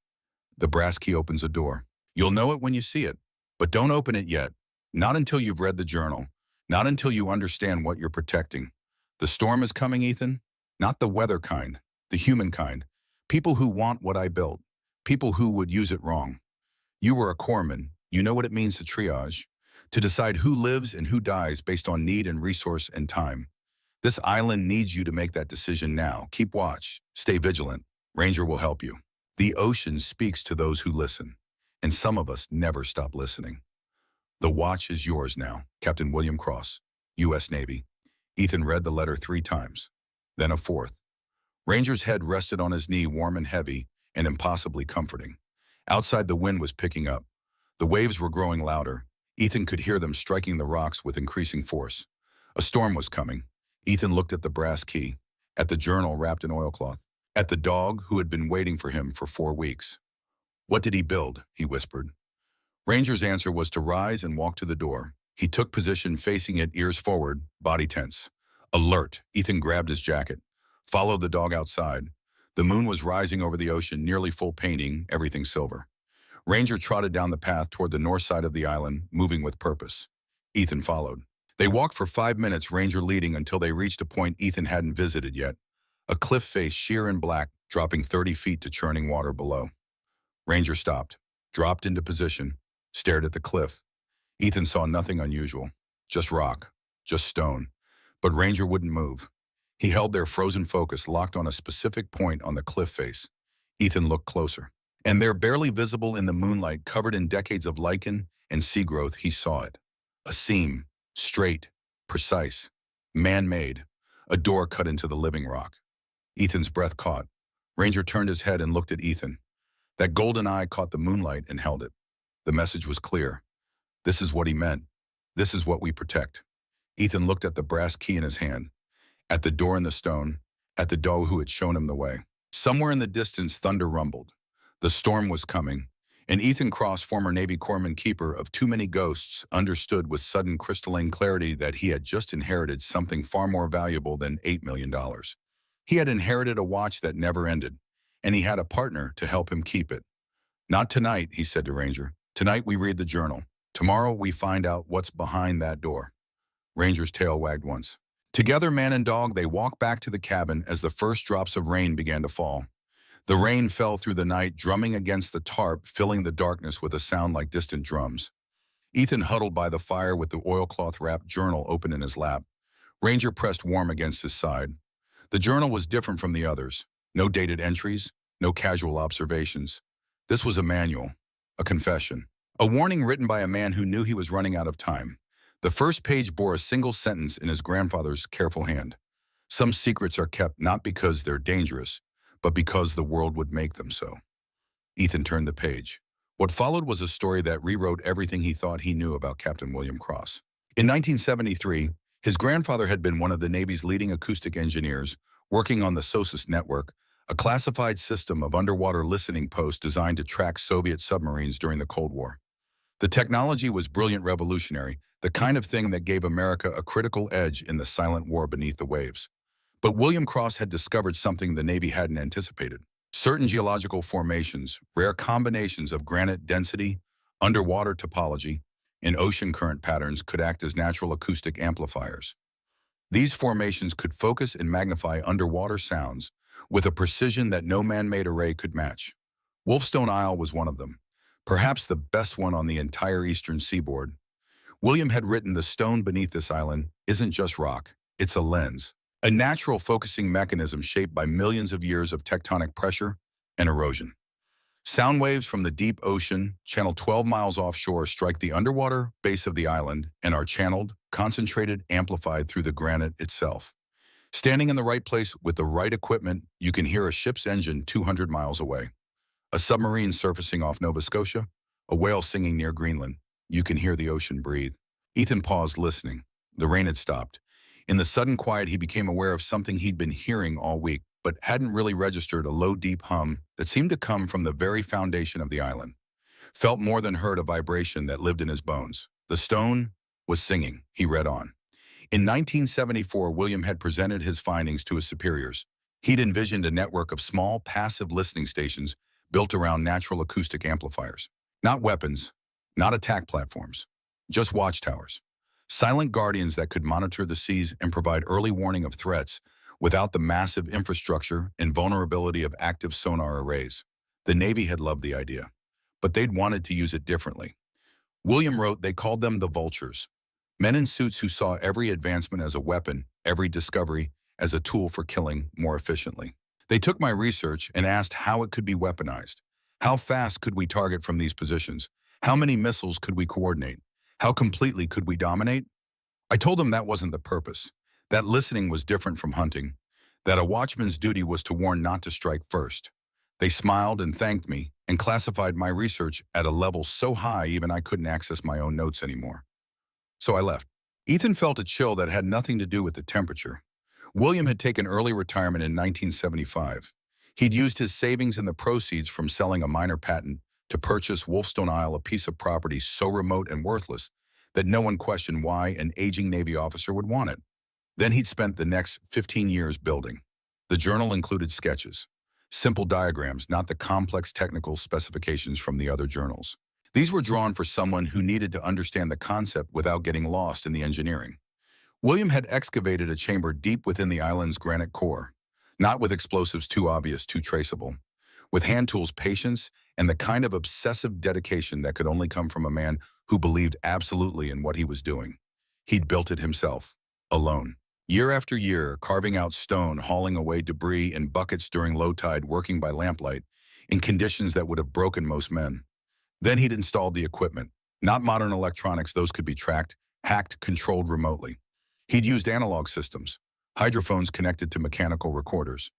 The brass key opens a door. You'll know it when you see it. But don't open it yet. Not until you've read the journal. Not until you understand what you're protecting. The storm is coming, Ethan. Not the weather kind. The human kind. People who want what I built. People who would use it wrong. You were a corpsman. You know what it means to triage. To decide who lives and who dies based on need and resource and time. This island needs you to make that decision now. Keep watch. Stay vigilant. Ranger will help you. The ocean speaks to those who listen. And some of us never stop listening. The watch is yours now. Captain William Cross, U.S. Navy. Ethan read the letter 3 times. Then a 4th. Ranger's head rested on his knee, warm and heavy, and impossibly comforting. Outside, the wind was picking up. The waves were growing louder. Ethan could hear them striking the rocks with increasing force. A storm was coming. Ethan looked at the brass key, at the journal wrapped in oilcloth, at the dog who had been waiting for him for 4 weeks. What did he build? He whispered. Ranger's answer was to rise and walk to the door. He took position facing it, ears forward, body tense. Alert, Ethan grabbed his jacket, followed the dog outside. The moon was rising over the ocean, nearly full, painting everything silver. Ranger trotted down the path toward the north side of the island, moving with purpose. Ethan followed. They walked for 5 minutes, Ranger leading, until they reached a point Ethan hadn't visited yet. A cliff face, sheer and black, dropping 30 feet to churning water below. Ranger stopped, dropped into position, stared at the cliff. Ethan saw nothing unusual. Just rock, just stone. But Ranger wouldn't move. He held their frozen focus locked on a specific point on the cliff face. Ethan looked closer. And there, barely visible in the moonlight, covered in decades of lichen and sea growth, he saw it. A seam, straight, precise, man-made, a door cut into the living rock. Ethan's breath caught. Ranger turned his head and looked at Ethan. That golden eye caught the moonlight and held it. The message was clear. This is what he meant. This is what we protect. Ethan looked at the brass key in his hand, at the door in the stone, at the dog who had shown him the way. Somewhere in the distance, thunder rumbled. The storm was coming, and Ethan Cross, former Navy corpsman, keeper of too many ghosts, understood with sudden crystalline clarity that he had just inherited something far more valuable than $8 million. He had inherited a watch that never ended, and he had a partner to help him keep it. Not tonight, he said to Ranger. Tonight we read the journal. Tomorrow we find out what's behind that door. Ranger's tail wagged once. Together, man and dog, they walked back to the cabin as the first drops of rain began to fall. The rain fell through the night, drumming against the tarp, filling the darkness with a sound like distant drums. Ethan huddled by the fire with the oilcloth-wrapped journal open in his lap. Ranger pressed warm against his side. The journal was different from the others. No dated entries, no casual observations. This was a manual, a confession, a warning written by a man who knew he was running out of time. The first page bore a single sentence in his grandfather's careful hand. Some secrets are kept not because they're dangerous, but because the world would make them so. Ethan turned the page. What followed was a story that rewrote everything he thought he knew about Captain William Cross. In 1973, his grandfather had been one of the Navy's leading acoustic engineers, working on the SOSUS network, a classified system of underwater listening posts designed to track Soviet submarines during the Cold War. The technology was brilliant, revolutionary, the kind of thing that gave America a critical edge in the silent war beneath the waves. But William Cross had discovered something the Navy hadn't anticipated. Certain geological formations, rare combinations of granite density, underwater topology, and ocean current patterns could act as natural acoustic amplifiers. These formations could focus and magnify underwater sounds with a precision that no man-made array could match. Wolfstone Isle was one of them, perhaps the best one on the entire eastern seaboard. William had written, the stone beneath this island isn't just rock, it's a lens. A natural focusing mechanism shaped by millions of years of tectonic pressure and erosion. Sound waves from the deep ocean, channeled 12 miles offshore, strike the underwater base of the island and are channeled, concentrated, amplified through the granite itself. Standing in the right place with the right equipment, you can hear a ship's engine 200 miles away. A submarine surfacing off Nova Scotia, a whale singing near Greenland. You can hear the ocean breathe. Ethan paused, listening. The rain had stopped. In the sudden quiet, he became aware of something he'd been hearing all week, but hadn't really registered: a low, deep hum that seemed to come from the very foundation of the island. Felt more than heard, a vibration that lived in his bones. The stone was singing, he read on. In 1974, William had presented his findings to his superiors. He'd envisioned a network of small, passive listening stations built around natural acoustic amplifiers. Not weapons, not attack platforms, just watchtowers. Silent guardians that could monitor the seas and provide early warning of threats without the massive infrastructure and vulnerability of active sonar arrays. The Navy had loved the idea, but they'd wanted to use it differently. William wrote they called them the vultures. Men in suits who saw every advancement as a weapon, every discovery as a tool for killing more efficiently. They took my research and asked how it could be weaponized. How fast could we target from these positions? How many missiles could we coordinate? How completely could we dominate? I told them that wasn't the purpose, that listening was different from hunting, that a watchman's duty was to warn, not to strike first. They smiled and thanked me and classified my research at a level so high even I couldn't access my own notes anymore. So I left. Ethan felt a chill that had nothing to do with the temperature. William had taken early retirement in 1975. He'd used his savings and the proceeds from selling a minor patent to purchase Wolfstone Isle, a piece of property so remote and worthless that no one questioned why an aging Navy officer would want it. Then he'd spent the next 15 years building. The journal included sketches, simple diagrams, not the complex technical specifications from the other journals. These were drawn for someone who needed to understand the concept without getting lost in the engineering. William had excavated a chamber deep within the island's granite core, not with explosives too obvious, too traceable, with hand tools, patience, and the kind of obsessive dedication that could only come from a man who believed absolutely in what he was doing. He'd built it himself, alone. Year after year, carving out stone, hauling away debris in buckets during low tide, working by lamplight, in conditions that would have broken most men. Then he'd installed the equipment, not modern electronics. Those could be tracked, hacked, controlled remotely. He'd used analog systems, hydrophones connected to mechanical recorders,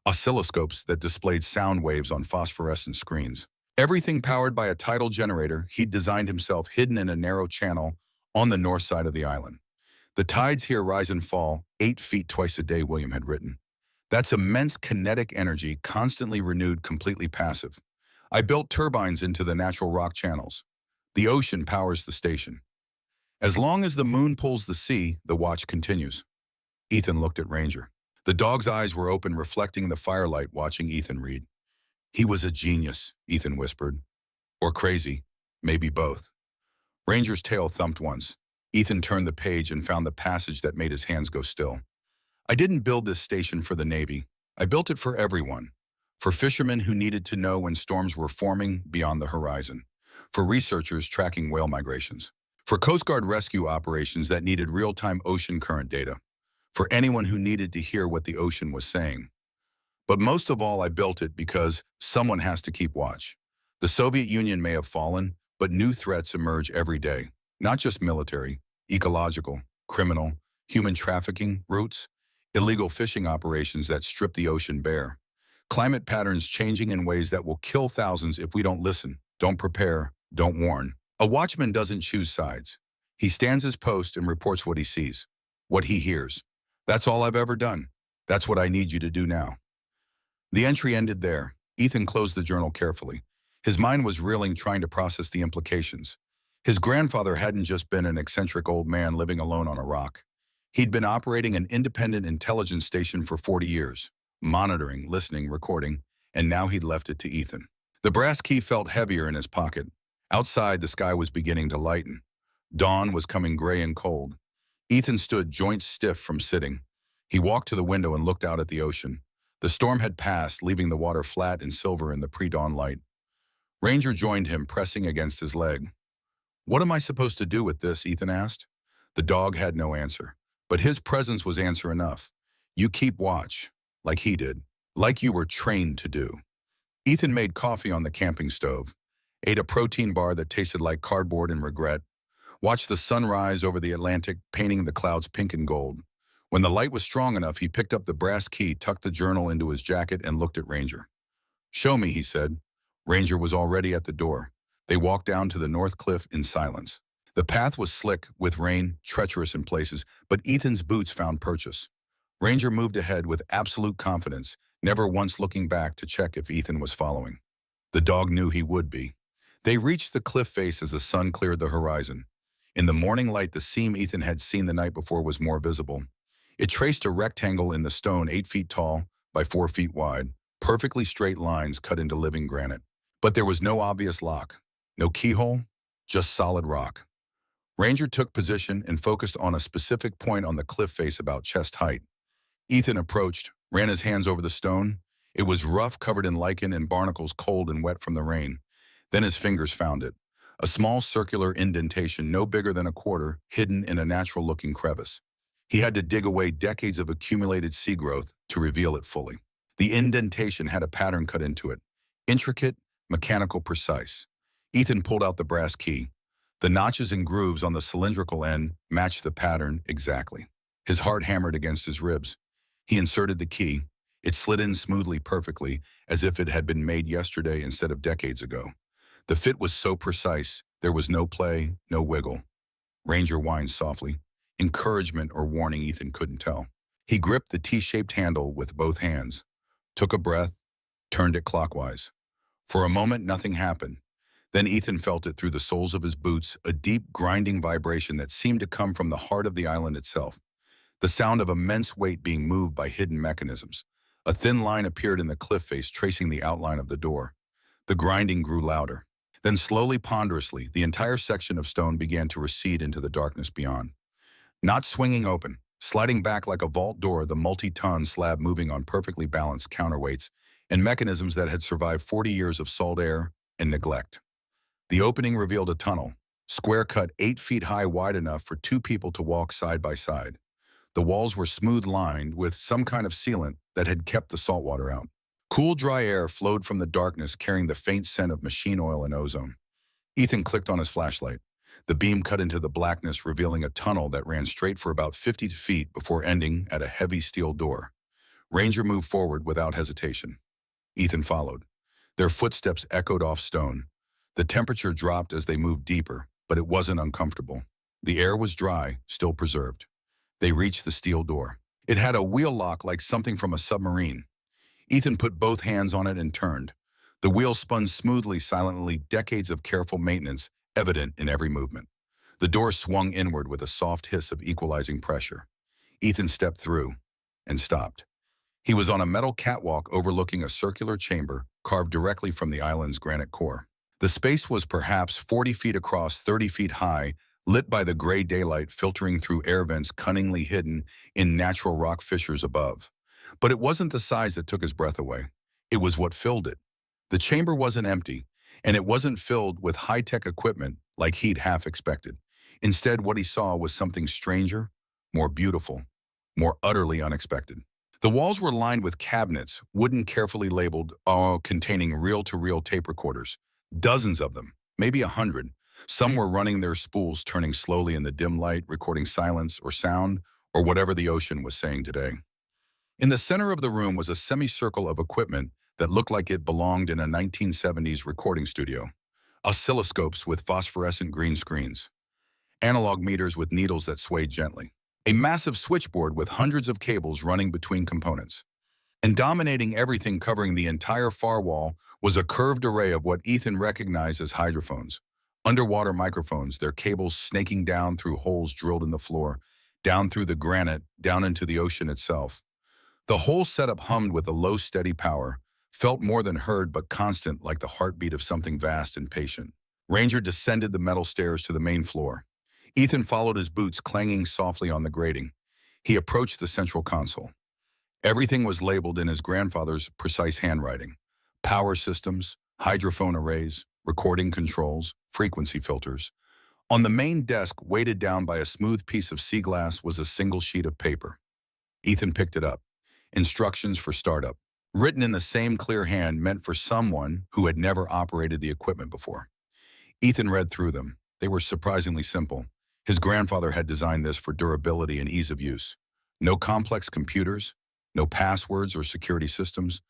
oscilloscopes that displayed sound waves on phosphorescent screens. Everything powered by a tidal generator he'd designed himself, hidden in a narrow channel on the north side of the island. The tides here rise and fall 8 feet twice a day, William had written. That's immense kinetic energy, constantly renewed, completely passive. I built turbines into the natural rock channels. The ocean powers the station. As long as the moon pulls the sea, the watch continues. Ethan looked at Ranger. The dog's eyes were open, reflecting the firelight, watching Ethan read. He was a genius, Ethan whispered. Or crazy, maybe both. Ranger's tail thumped once. Ethan turned the page and found the passage that made his hands go still. I didn't build this station for the Navy. I built it for everyone. For fishermen who needed to know when storms were forming beyond the horizon. For researchers tracking whale migrations. For Coast Guard rescue operations that needed real-time ocean current data. For anyone who needed to hear what the ocean was saying. But most of all, I built it because someone has to keep watch. The Soviet Union may have fallen, but new threats emerge every day. Not just military, ecological, criminal, human trafficking routes, illegal fishing operations that strip the ocean bare. Climate patterns changing in ways that will kill thousands if we don't listen, don't prepare, don't warn. A watchman doesn't choose sides. He stands his post and reports what he sees, what he hears. That's all I've ever done. That's what I need you to do now. The entry ended there. Ethan closed the journal carefully. His mind was reeling, trying to process the implications. His grandfather hadn't just been an eccentric old man living alone on a rock. He'd been operating an independent intelligence station for 40 years, monitoring, listening, recording, and now he'd left it to Ethan. The brass key felt heavier in his pocket. Outside, the sky was beginning to lighten. Dawn was coming gray and cold. Ethan stood, joints stiff from sitting. He walked to the window and looked out at the ocean. The storm had passed, leaving the water flat and silver in the pre-dawn light. Ranger joined him, pressing against his leg. "What am I supposed to do with this?" Ethan asked. The dog had no answer, but his presence was answer enough. "You keep watch, like he did, like you were trained to do." Ethan made coffee on the camping stove, ate a protein bar that tasted like cardboard and regret, watched the sun rise over the Atlantic, painting the clouds pink and gold. When the light was strong enough, he picked up the brass key, tucked the journal into his jacket, and looked at Ranger. "Show me," he said. Ranger was already at the door. They walked down to the north cliff in silence. The path was slick with rain, treacherous in places, but Ethan's boots found purchase. Ranger moved ahead with absolute confidence, never once looking back to check if Ethan was following. The dog knew he would be. They reached the cliff face as the sun cleared the horizon. In the morning light, the seam Ethan had seen the night before was more visible. It traced a rectangle in the stone 8 feet tall by 4 feet wide, perfectly straight lines cut into living granite. But there was no obvious lock, no keyhole, just solid rock. Ranger took position and focused on a specific point on the cliff face about chest height. Ethan approached, ran his hands over the stone. It was rough, covered in lichen and barnacles, cold and wet from the rain. Then his fingers found it. A small circular indentation no bigger than a quarter, hidden in a natural-looking crevice. He had to dig away decades of accumulated sea growth to reveal it fully. The indentation had a pattern cut into it. Intricate, mechanical, precise. Ethan pulled out the brass key. The notches and grooves on the cylindrical end matched the pattern exactly. His heart hammered against his ribs. He inserted the key. It slid in smoothly, perfectly, as if it had been made yesterday instead of decades ago. The fit was so precise, there was no play, no wiggle. Ranger whined softly. Encouragement or warning, Ethan couldn't tell. He gripped the T-shaped handle with both hands, took a breath, turned it clockwise. For a moment, nothing happened. Then Ethan felt it through the soles of his boots, a deep, grinding vibration that seemed to come from the heart of the island itself. The sound of immense weight being moved by hidden mechanisms. A thin line appeared in the cliff face, tracing the outline of the door. The grinding grew louder. Then slowly, ponderously, the entire section of stone began to recede into the darkness beyond. Not swinging open, sliding back like a vault door, the multi-ton slab moving on perfectly balanced counterweights and mechanisms that had survived 40 years of salt air and neglect. The opening revealed a tunnel, square cut 8 feet high, wide enough for 2 people to walk side by side. The walls were smooth lined with some kind of sealant that had kept the salt water out. Cool, dry air flowed from the darkness, carrying the faint scent of machine oil and ozone. Ethan clicked on his flashlight. The beam cut into the blackness, revealing a tunnel that ran straight for about 50 feet before ending at a heavy steel door. Ranger moved forward without hesitation. Ethan followed. Their footsteps echoed off stone. The temperature dropped as they moved deeper, but it wasn't uncomfortable. The air was dry, still preserved. They reached the steel door. It had a wheel lock like something from a submarine. Ethan put both hands on it and turned. The wheel spun smoothly, silently, decades of careful maintenance evident in every movement. The door swung inward with a soft hiss of equalizing pressure. Ethan stepped through and stopped. He was on a metal catwalk overlooking a circular chamber carved directly from the island's granite core. The space was perhaps 40 feet across, 30 feet high, lit by the gray daylight filtering through air vents cunningly hidden in natural rock fissures above. But it wasn't the size that took his breath away. It was what filled it. The chamber wasn't empty, and it wasn't filled with high-tech equipment like he'd half expected. Instead, what he saw was something stranger, more beautiful, more utterly unexpected. The walls were lined with cabinets, wooden, carefully labeled, all containing reel-to-reel tape recorders. Dozens of them, maybe 100. Some were running their spools, turning slowly in the dim light, recording silence or sound, or whatever the ocean was saying today. In the center of the room was a semicircle of equipment that looked like it belonged in a 1970s recording studio. Oscilloscopes with phosphorescent green screens. Analog meters with needles that swayed gently. A massive switchboard with hundreds of cables running between components. And dominating everything, covering the entire far wall, was a curved array of what Ethan recognized as hydrophones. Underwater microphones, their cables snaking down through holes drilled in the floor, down through the granite, down into the ocean itself. The whole setup hummed with a low, steady power, felt more than heard but constant, like the heartbeat of something vast and patient. Ranger descended the metal stairs to the main floor. Ethan followed, his boots clanging softly on the grating. He approached the central console. Everything was labeled in his grandfather's precise handwriting. Power systems, hydrophone arrays, recording controls, frequency filters. On the main desk, weighted down by a smooth piece of sea glass, was a single sheet of paper. Ethan picked it up. Instructions for startup. written in the same clear hand meant for someone who had never operated the equipment before. Ethan read through them. They were surprisingly simple. His grandfather had designed this for durability and ease of use. No complex computers, no passwords or security systems,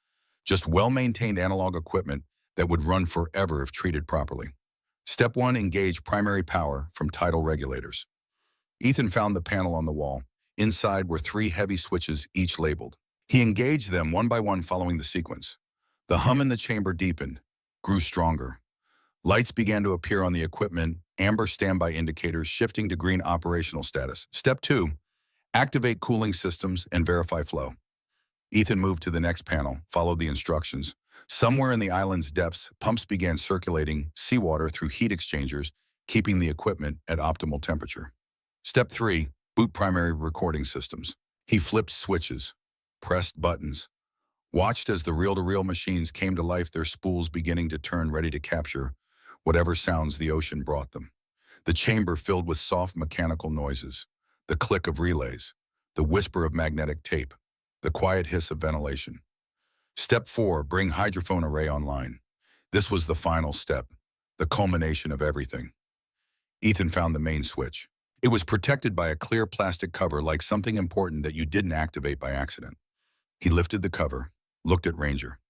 just well-maintained analog equipment that would run forever if treated properly. Step 1, engage primary power from tidal regulators. Ethan found the panel on the wall. Inside were 3 heavy switches, each labeled. He engaged them one by one following the sequence. The hum in the chamber deepened, grew stronger. Lights began to appear on the equipment, amber standby indicators shifting to green operational status. Step 2, activate cooling systems and verify flow. Ethan moved to the next panel, followed the instructions. Somewhere in the island's depths, pumps began circulating seawater through heat exchangers, keeping the equipment at optimal temperature. Step 3, boot primary recording systems. He flipped switches, pressed buttons, watched as the reel-to-reel machines came to life, their spools beginning to turn, ready to capture whatever sounds the ocean brought them. The chamber filled with soft mechanical noises, the click of relays, the whisper of magnetic tape, the quiet hiss of ventilation. Step 4, bring hydrophone array online. This was the final step, the culmination of everything. Ethan found the main switch. It was protected by a clear plastic cover, like something important that you didn't activate by accident. He lifted the cover, looked at Ranger.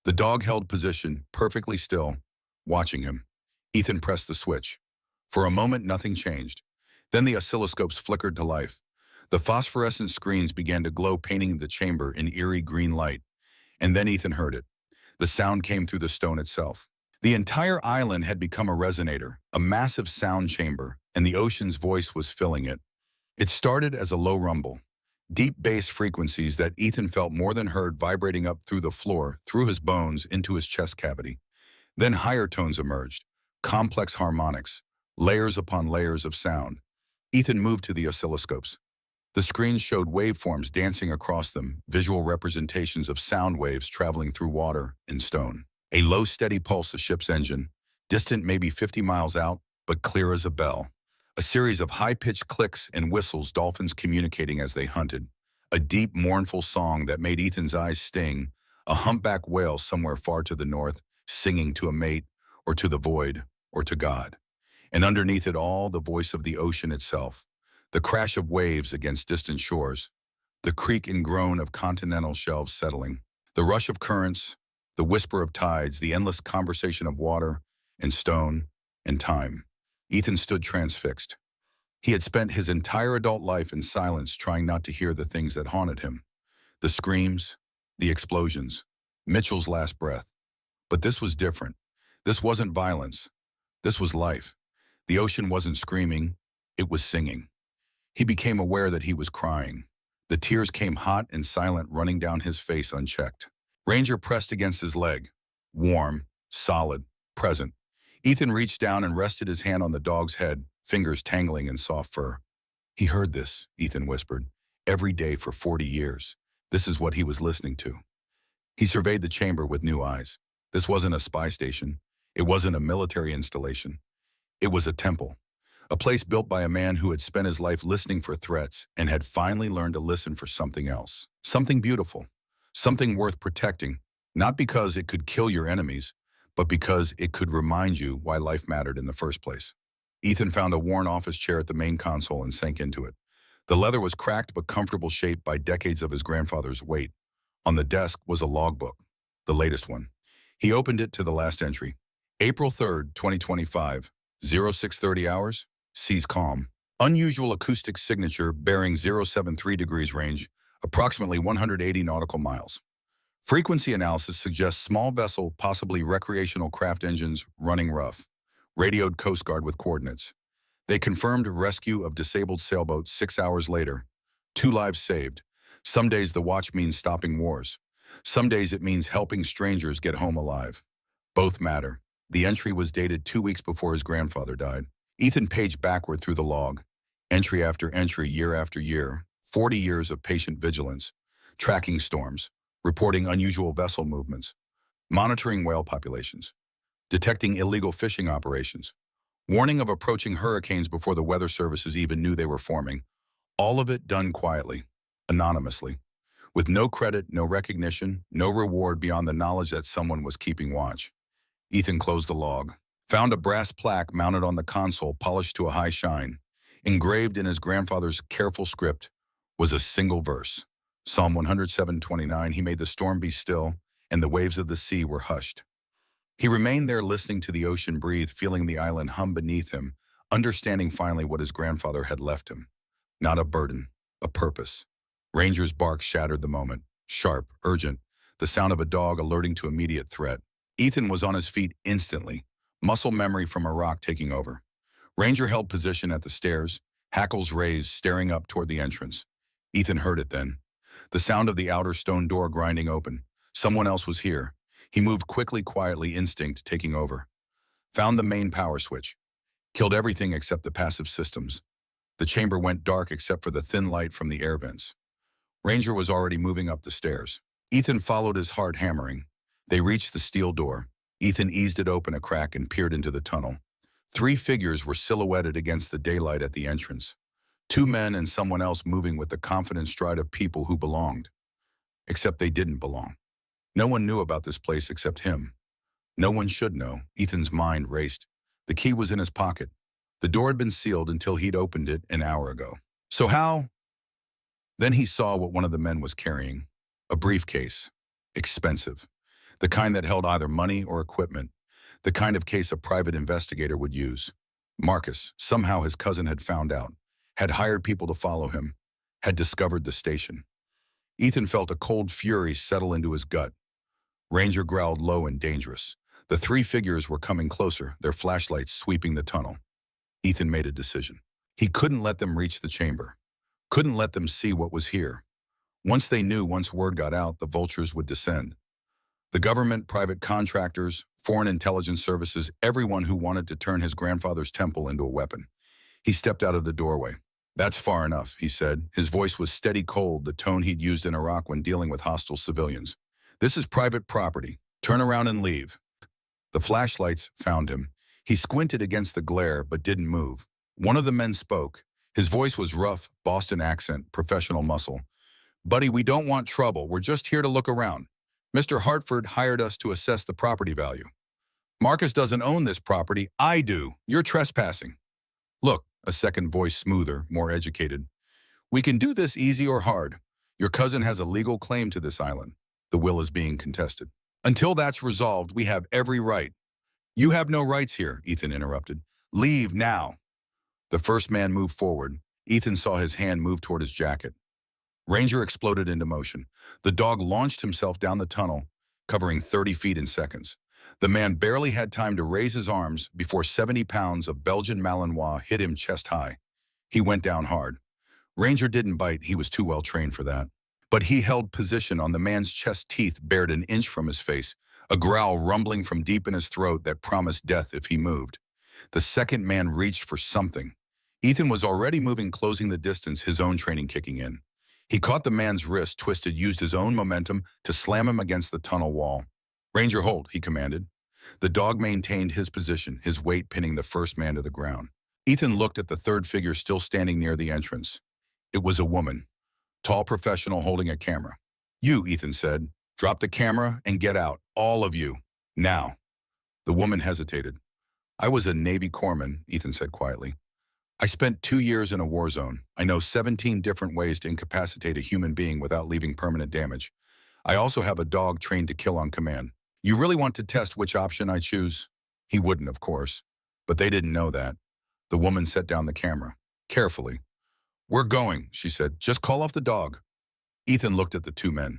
The dog held position, perfectly still, watching him. Ethan pressed the switch. For a moment, nothing changed. Then the oscilloscopes flickered to life. The phosphorescent screens began to glow, painting the chamber in eerie green light. And then Ethan heard it. The sound came through the stone itself. The entire island had become a resonator, a massive sound chamber, and the ocean's voice was filling it. It started as a low rumble, deep bass frequencies that Ethan felt more than heard, vibrating up through the floor, through his bones, into his chest cavity. Then higher tones emerged, complex harmonics, layers upon layers of sound. Ethan moved to the oscilloscopes. The screens showed waveforms dancing across them, visual representations of sound waves traveling through water and stone. A low, steady pulse, a ship's engine, distant maybe 50 miles out, but clear as a bell. A series of high-pitched clicks and whistles, dolphins communicating as they hunted. A deep, mournful song that made Ethan's eyes sting, a humpback whale somewhere far to the north, singing to a mate, or to the void, or to God. And underneath it all, the voice of the ocean itself. The crash of waves against distant shores, the creak and groan of continental shelves settling, the rush of currents, the whisper of tides, the endless conversation of water and stone and time. Ethan stood transfixed. He had spent his entire adult life in silence, trying not to hear the things that haunted him. The screams, the explosions, Mitchell's last breath. But this was different. This wasn't violence. This was life. The ocean wasn't screaming, it was singing. He became aware that he was crying. The tears came hot and silent, running down his face unchecked. Ranger pressed against his leg. Warm, solid, present. Ethan reached down and rested his hand on the dog's head, fingers tangling in soft fur. He heard this, Ethan whispered, every day for 40 years. This is what he was listening to. He surveyed the chamber with new eyes. This wasn't a spy station. It wasn't a military installation. It was a temple. A place built by a man who had spent his life listening for threats and had finally learned to listen for something else. Something beautiful. Something worth protecting. Not because it could kill your enemies, but because it could remind you why life mattered in the first place. Ethan found a worn office chair at the main console and sank into it. The leather was cracked but comfortable, shaped by decades of his grandfather's weight. On the desk was a logbook, the latest one. He opened it to the last entry. April 3rd, 2025, 0630 hours. Seas calm. Unusual acoustic signature, bearing 073 degrees range, approximately 180 nautical miles. Frequency analysis suggests small vessel, possibly recreational craft, engines running rough. Radioed Coast Guard with coordinates. They confirmed rescue of disabled sailboat 6 hours later. 2 lives saved. Some days the watch means stopping wars. Some days it means helping strangers get home alive. Both matter. The entry was dated 2 weeks before his grandfather died. Ethan paged backward through the log. Entry after entry, year after year. 40 years of patient vigilance. Tracking storms. Reporting unusual vessel movements. Monitoring whale populations. Detecting illegal fishing operations. Warning of approaching hurricanes before the weather services even knew they were forming. All of it done quietly, anonymously. with no credit, no recognition, no reward beyond the knowledge that someone was keeping watch. Ethan closed the log, found a brass plaque mounted on the console polished to a high shine. Engraved in his grandfather's careful script was a single verse. Psalm 107:29, he made the storm be still, and the waves of the sea were hushed. He remained there listening to the ocean breathe, feeling the island hum beneath him, understanding finally what his grandfather had left him. Not a burden, a purpose. Ranger's bark shattered the moment, sharp, urgent, the sound of a dog alerting to immediate threat. Ethan was on his feet instantly, muscle memory from a rock taking over. Ranger held position at the stairs, hackles raised, staring up toward the entrance. Ethan heard it then. The sound of the outer stone door grinding open. Someone else was here. He moved quickly, quietly, instinct taking over. Found the main power switch. Killed everything except the passive systems. The chamber went dark except for the thin light from the air vents. Ranger was already moving up the stairs. Ethan followed his heart hammering. They reached the steel door. Ethan eased it open a crack and peered into the tunnel. 3 figures were silhouetted against the daylight at the entrance. 2 men and someone else moving with the confident stride of people who belonged. Except they didn't belong. No one knew about this place except him. No one should know. Ethan's mind raced. The key was in his pocket. The door had been sealed until he'd opened it an hour ago. So how? Then he saw what one of the men was carrying. A briefcase. Expensive. The kind that held either money or equipment. The kind of case a private investigator would use. Marcus, somehow his cousin had found out, had hired people to follow him, had discovered the station. Ethan felt a cold fury settle into his gut. Ranger growled low and dangerous. The 3 figures were coming closer, their flashlights sweeping the tunnel. Ethan made a decision. He couldn't let them reach the chamber. Couldn't let them see what was here. Once they knew, once word got out, the vultures would descend. The government, private contractors, foreign intelligence services, everyone who wanted to turn his grandfather's temple into a weapon. He stepped out of the doorway. That's far enough, he said. His voice was steady cold, the tone he'd used in Iraq when dealing with hostile civilians. This is private property. Turn around and leave. The flashlights found him. He squinted against the glare, but didn't move. One of the men spoke. His voice was rough, Boston accent, professional muscle. Buddy, we don't want trouble. We're just here to look around. Mr. Hartford hired us to assess the property value. Marcus doesn't own this property. I do. You're trespassing. Look, a second voice smoother, more educated. We can do this easy or hard. Your cousin has a legal claim to this island. The will is being contested. Until that's resolved, we have every right. You have no rights here, Ethan interrupted. Leave now. The first man moved forward. Ethan saw his hand move toward his jacket. Ranger exploded into motion. The dog launched himself down the tunnel, covering 30 feet in seconds. The man barely had time to raise his arms before 70 pounds of Belgian Malinois hit him chest high. He went down hard. Ranger didn't bite, he was too well trained for that. But he held position on the man's chest, teeth bared an inch from his face, a growl rumbling from deep in his throat that promised death if he moved. The second man reached for something. Ethan was already moving, closing the distance, his own training kicking in. He caught the man's wrist, twisted, used his own momentum to slam him against the tunnel wall. Ranger, hold, he commanded. The dog maintained his position, his weight pinning the first man to the ground. Ethan looked at the third figure still standing near the entrance. It was a woman, tall professional holding a camera. You, Ethan said, drop the camera and get out, all of you, now. The woman hesitated. I was a Navy corpsman, Ethan said quietly. I spent 2 years in a war zone. I know 17 different ways to incapacitate a human being without leaving permanent damage. I also have a dog trained to kill on command. You really want to test which option I choose? He wouldn't, of course. But they didn't know that. The woman set down the camera, carefully. We're going, she said. Just call off the dog. Ethan looked at the 2 men.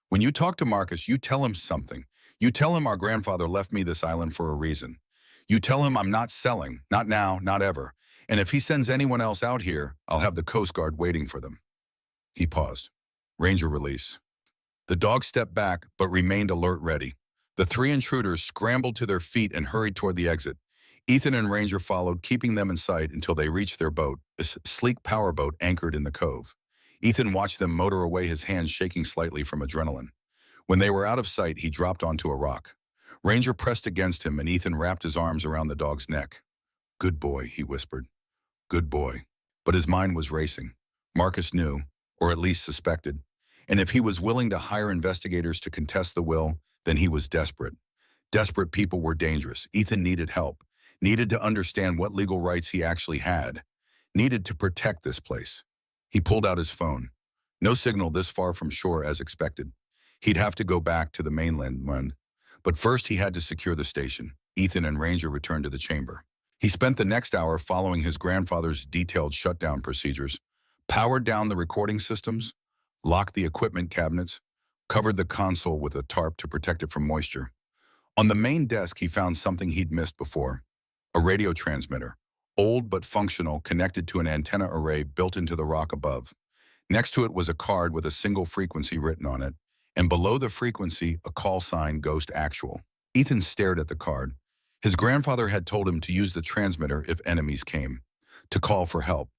When you talk to Marcus, you tell him something. You tell him our grandfather left me this island for a reason. You tell him I'm not selling, not now, not ever. And if he sends anyone else out here, I'll have the Coast Guard waiting for them. He paused. Ranger release. The dog stepped back, but remained alert, ready. The 3 intruders scrambled to their feet and hurried toward the exit. Ethan and Ranger followed, keeping them in sight until they reached their boat, a sleek powerboat anchored in the cove. Ethan watched them motor away, his hands shaking slightly from adrenaline. When they were out of sight, he dropped onto a rock. Ranger pressed against him, and Ethan wrapped his arms around the dog's neck. Good boy, he whispered. Good boy. But his mind was racing. Marcus knew, or at least suspected. And if he was willing to hire investigators to contest the will, then he was desperate. Desperate people were dangerous. Ethan needed help, needed to understand what legal rights he actually had, needed to protect this place. He pulled out his phone. No signal this far from shore as expected. He'd have to go back to the mainland, but first he had to secure the station. Ethan and Ranger returned to the chamber. He spent the next hour following his grandfather's detailed shutdown procedures, powered down the recording systems, locked the equipment cabinets, covered the console with a tarp to protect it from moisture. On the main desk, he found something he'd missed before, a radio transmitter, old but functional, connected to an antenna array built into the rock above. Next to it was a card with a single frequency written on it, and below the frequency, a call sign, Ghost Actual. Ethan stared at the card. His grandfather had told him to use the transmitter if enemies came, to call for help.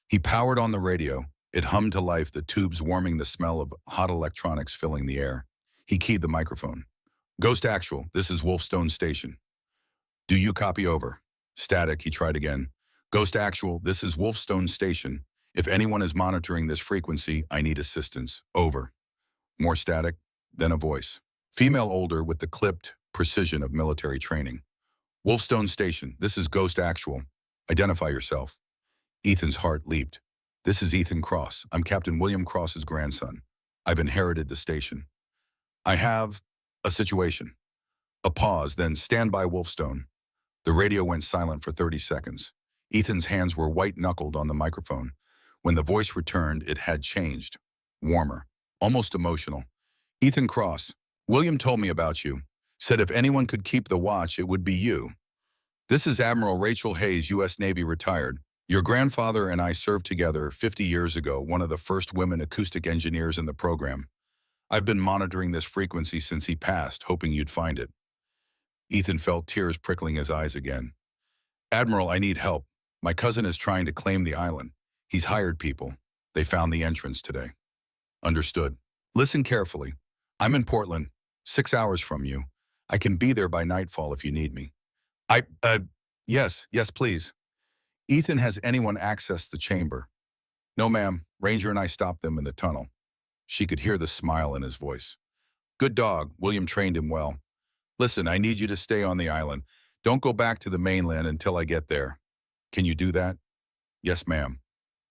He powered on the radio. It hummed to life, the tubes warming, the smell of hot electronics filling the air. He keyed the microphone. Ghost Actual, this is Wolfstone Station. Do you copy? Over? Static, he tried again. Ghost Actual, this is Wolfstone Station. If anyone is monitoring this frequency, I need assistance. Over. More static, then a voice. Female, older, with the clipped precision of military training. Wolfstone Station, this is Ghost Actual. Identify yourself. Ethan's heart leaped. This is Ethan Cross. I'm Captain William Cross's grandson. I've inherited the station. I have a situation. A pause, then stand by, Wolfstone. The radio went silent for 30 seconds. Ethan's hands were white-knuckled on the microphone. When the voice returned, it had changed. Warmer, almost emotional. Ethan Cross, William told me about you. Said if anyone could keep the watch, it would be you. This is Admiral Rachel Hayes, U.S. Navy, retired. Your grandfather and I served together 50 years ago, one of the first women acoustic engineers in the program. I've been monitoring this frequency since he passed, hoping you'd find it. Ethan felt tears prickling his eyes again. Admiral, I need help. My cousin is trying to claim the island. He's hired people. They found the entrance today. Understood. Listen carefully. I'm in Portland, 6 hours from you. I can be there by nightfall if you need me. Yes, please. Ethan, has anyone accessed the chamber? No, ma'am. Ranger and I stopped them in the tunnel. She could hear the smile in his voice. Good dog. William trained him well. Listen, I need you to stay on the island. Don't go back to the mainland until I get there. Can you do that? Yes, ma'am.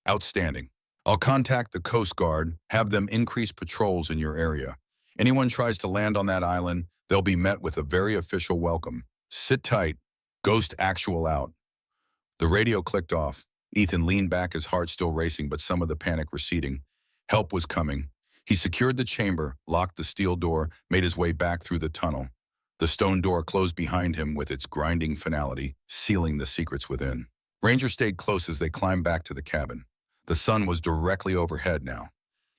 Outstanding. I'll contact the Coast Guard, have them increase patrols in your area. Anyone tries to land on that island, they'll be met with a very official welcome. Sit tight. Ghost Actual out. The radio clicked off. Ethan leaned back, his heart still racing, but some of the panic receding. Help was coming. He secured the chamber, locked the steel door, made his way back through the tunnel. The stone door closed behind him with its grinding finality, sealing the secrets within. Ranger stayed close as they climbed back to the cabin. The sun was directly overhead now.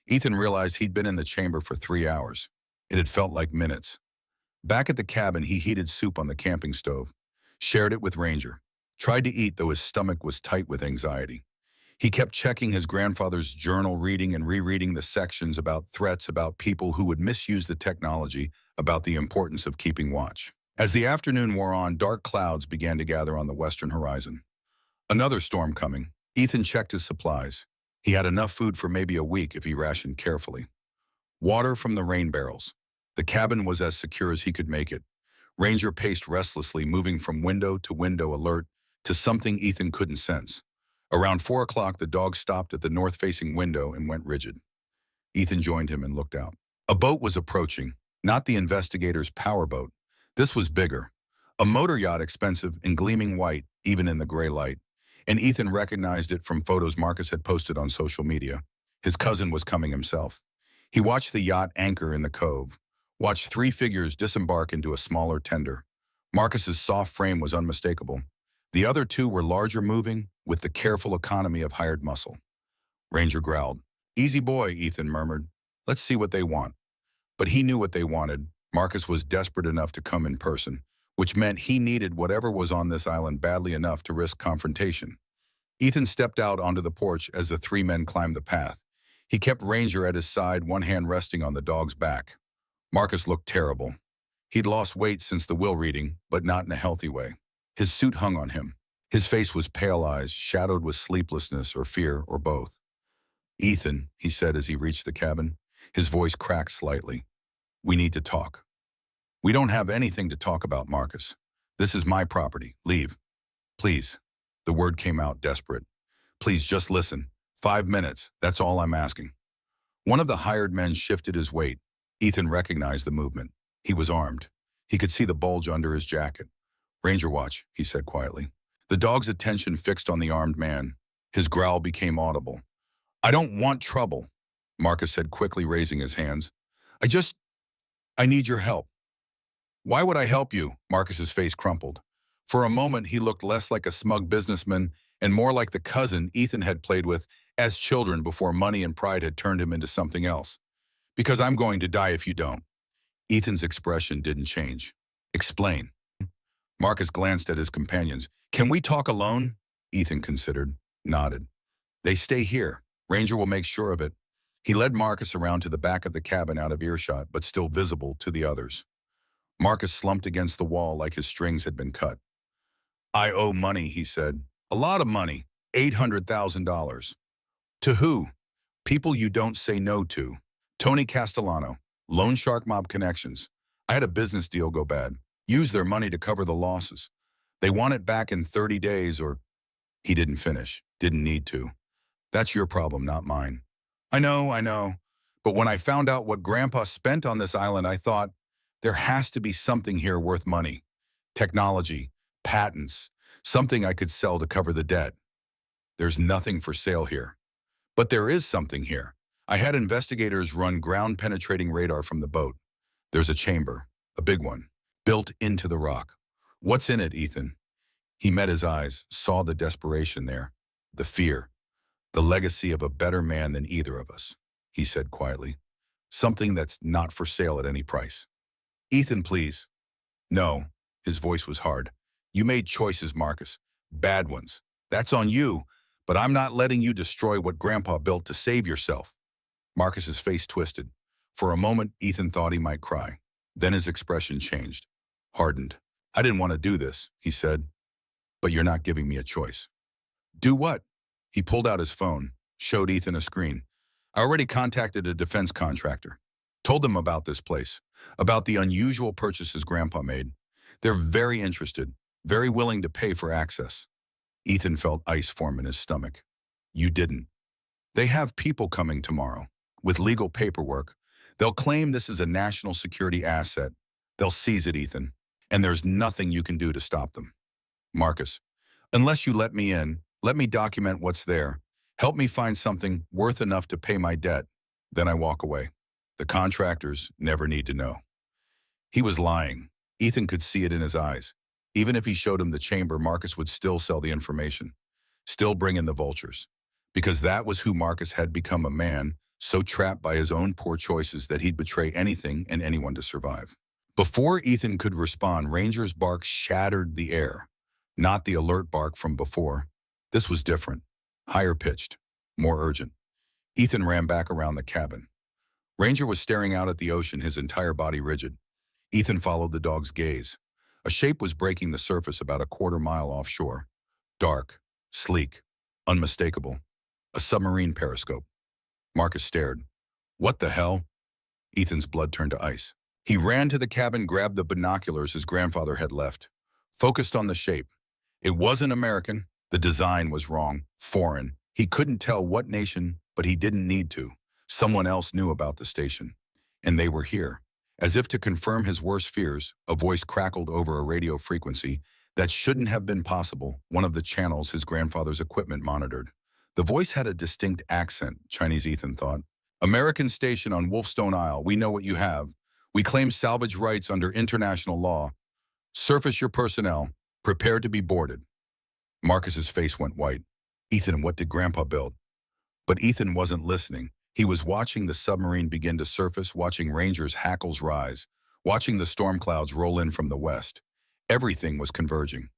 Ethan realized he'd been in the chamber for 3 hours. It had felt like minutes. Back at the cabin, he heated soup on the camping stove, shared it with Ranger. Tried to eat, though his stomach was tight with anxiety. He kept checking his grandfather's journal, reading and rereading the sections about threats, about people who would misuse the technology, about the importance of keeping watch. As the afternoon wore on, dark clouds began to gather on the western horizon. Another storm coming. Ethan checked his supplies. He had enough food for maybe a week if he rationed carefully. Water from the rain barrels. The cabin was as secure as he could make it. Ranger paced restlessly, moving from window to window, alert to something Ethan couldn't sense. Around 4 o'clock, the dog stopped at the north-facing window and went rigid. Ethan joined him and looked out. A boat was approaching, not the investigator's powerboat. This was bigger. A motor yacht, expensive and gleaming white, even in the gray light. And Ethan recognized it from photos Marcus had posted on social media. His cousin was coming himself. He watched the yacht anchor in the cove, watched 3 figures disembark into a smaller tender. Marcus's soft frame was unmistakable. The other 2 were larger, moving with the careful economy of hired muscle. Ranger growled. Easy boy, Ethan murmured. Let's see what they want. But he knew what they wanted. Marcus was desperate enough to come in person, which meant he needed whatever was on this island badly enough to risk confrontation. Ethan stepped out onto the porch as the 3 men climbed the path. He kept Ranger at his side, one hand resting on the dog's back. Marcus looked terrible. He'd lost weight since the will reading, but not in a healthy way. His suit hung on him. His face was pale eyes, shadowed with sleeplessness or fear or both. Ethan, he said as he reached the cabin, His voice cracked slightly. We need to talk. We don't have anything to talk about, Marcus. This is my property. Leave. Please. The word came out desperate. Please just listen. 5 minutes. That's all I'm asking. One of the hired men shifted his weight. Ethan recognized the movement. He was armed. He could see the bulge under his jacket. Ranger watch, he said quietly. The dog's attention fixed on the armed man. His growl became audible. I don't want trouble, Marcus said quickly, raising his hands. I need your help. Why would I help you? Marcus's face crumpled. For a moment, he looked less like a smug businessman and more like the cousin Ethan had played with as children before money and pride had turned him into something else. Because I'm going to die if you don't. Ethan's expression didn't change. Explain. Marcus glanced at his companions. Can we talk alone? Ethan considered, nodded. They stay here. Ranger will make sure of it. He led Marcus around to the back of the cabin out of earshot, but still visible to the others. Marcus slumped against the wall like his strings had been cut. I owe money, he said. A lot of money. $800,000. To who? People you don't say no to. Tony Castellano. Loan shark mob connections. I had a business deal go bad. Used their money to cover the losses. They want it back in 30 days or... He didn't finish. Didn't need to. That's your problem, not mine. I know. But when I found out what Grandpa spent on this island, I thought, there has to be something here worth money. Technology, patents, something I could sell to cover the debt. There's nothing for sale here. But there is something here. I had investigators run ground-penetrating radar from the boat. There's a chamber, a big one, built into the rock. What's in it, Ethan? He met his eyes, saw the desperation there, the fear, the legacy of a better man than either of us, he said quietly. Something that's not for sale at any price. Ethan, please. No, his voice was hard. You made choices, Marcus. Bad ones. That's on you, but I'm not letting you destroy what Grandpa built to save yourself. Marcus's face twisted. For a moment, Ethan thought he might cry. Then his expression changed, hardened. I didn't want to do this, he said, but you're not giving me a choice. Do what? He pulled out his phone, showed Ethan a screen. I already contacted a defense contractor. Told them about this place, about the unusual purchases Grandpa made. They're very interested, very willing to pay for access. Ethan felt ice form in his stomach. You didn't. They have people coming tomorrow, with legal paperwork. They'll claim this is a national security asset. They'll seize it, Ethan, and there's nothing you can do to stop them. Marcus, unless you let me in, let me document what's there. Help me find something worth enough to pay my debt. Then I walk away. The contractors never need to know. He was lying. Ethan could see it in his eyes. Even if he showed him the chamber, Marcus would still sell the information, still bring in the vultures. Because that was who Marcus had become, a man so trapped by his own poor choices that he'd betray anything and anyone to survive. Before Ethan could respond, Ranger's bark shattered the air. Not the alert bark from before. This was different, higher pitched, more urgent. Ethan ran back around the cabin. Ranger was staring out at the ocean, his entire body rigid. Ethan followed the dog's gaze. A shape was breaking the surface about a quarter-mile offshore. Dark, sleek, unmistakable. A submarine periscope. Marcus stared. What the hell? Ethan's blood turned to ice. He ran to the cabin, grabbed the binoculars his grandfather had left. Focused on the shape. It wasn't American. The design was wrong, foreign. He couldn't tell what nation, but he didn't need to. Someone else knew about the station. And they were here. As if to confirm his worst fears, a voice crackled over a radio frequency that shouldn't have been possible, one of the channels his grandfather's equipment monitored. The voice had a distinct accent, Chinese Ethan thought. American station on Wolfstone Isle, we know what you have. We claim salvage rights under international law. Surface your personnel. Prepare to be boarded. Marcus's face went white. Ethan, what did Grandpa build? But Ethan wasn't listening. He was watching the submarine begin to surface, watching Ranger's hackles rise, watching the storm clouds roll in from the west. Everything was converging.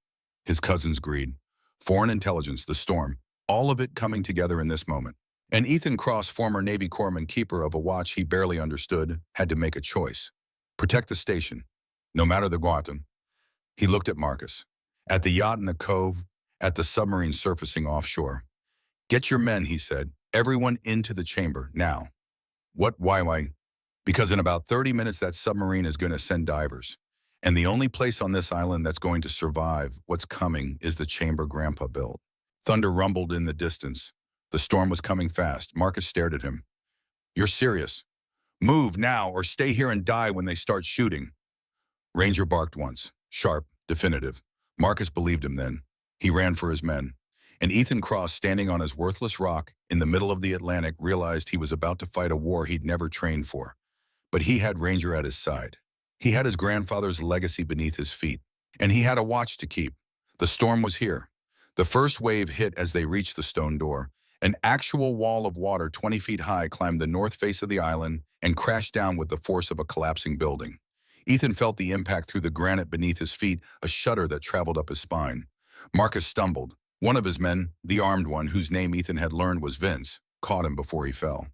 His cousin's greed, foreign intelligence, the storm, all of it coming together in this moment. And Ethan Cross, former Navy corpsman, keeper of a watch he barely understood, had to make a choice. Protect the station, no matter the Guatem. He looked at Marcus, at the yacht in the cove, at the submarine surfacing offshore. Get your men, he said. Everyone into the chamber, now. What? Why? Because in about 30 minutes, that submarine is going to send divers. And the only place on this island that's going to survive what's coming is the chamber Grandpa built. Thunder rumbled in the distance. The storm was coming fast. Marcus stared at him. You're serious? Move now or stay here and die when they start shooting. Ranger barked once, sharp, definitive. Marcus believed him then. He ran for his men. And Ethan Cross, standing on his worthless rock in the middle of the Atlantic, realized he was about to fight a war he'd never trained for. But he had Ranger at his side. He had his grandfather's legacy beneath his feet. And he had a watch to keep. The storm was here. The first wave hit as they reached the stone door. An actual wall of water 20 feet high climbed the north face of the island and crashed down with the force of a collapsing building. Ethan felt the impact through the granite beneath his feet, a shudder that traveled up his spine. Marcus stumbled. One of his men, the armed one, whose name Ethan had learned was Vince, caught him before he fell.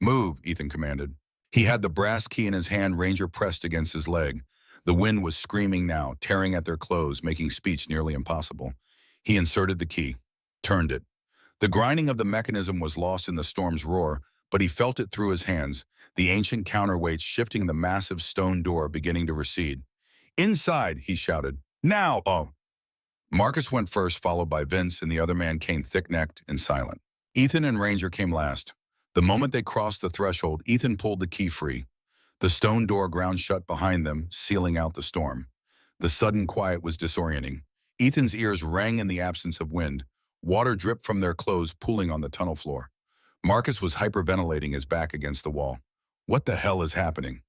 Move, Ethan commanded. He had the brass key in his hand. Ranger pressed against his leg. The wind was screaming now, tearing at their clothes, making speech nearly impossible. He inserted the key, turned it. The grinding of the mechanism was lost in the storm's roar, but he felt it through his hands, the ancient counterweights shifting the massive stone door beginning to recede. Inside, he shouted. Now! Oh! Marcus went first, followed by Vince, and the other man came thick-necked and silent. Ethan and Ranger came last. The moment they crossed the threshold, Ethan pulled the key free. The stone door ground shut behind them, sealing out the storm. The sudden quiet was disorienting. Ethan's ears rang in the absence of wind. Water dripped from their clothes, pooling on the tunnel floor. Marcus was hyperventilating, his back against the wall. What the hell is happening?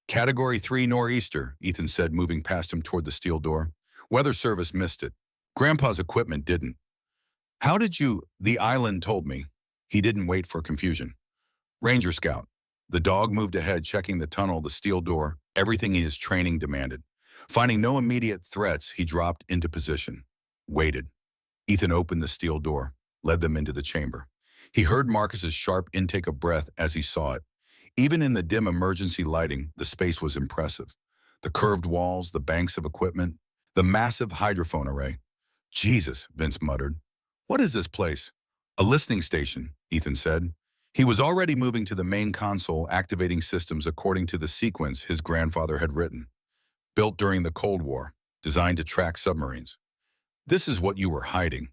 Category 3 nor'easter, Ethan said, moving past him toward the steel door. Weather service missed it. Grandpa's equipment didn't. How did you? The island told me. He didn't wait for confusion. Ranger Scout. The dog moved ahead, checking the tunnel, the steel door, everything his training demanded. Finding no immediate threats, he dropped into position. Waited. Ethan opened the steel door, led them into the chamber. He heard Marcus's sharp intake of breath as he saw it. Even in the dim emergency lighting, the space was impressive. The curved walls, the banks of equipment, the massive hydrophone array. Jesus, Vince muttered. What is this place? A listening station, Ethan said. He was already moving to the main console, activating systems according to the sequence his grandfather had written. Built during the Cold War, designed to track submarines. This is what you were hiding.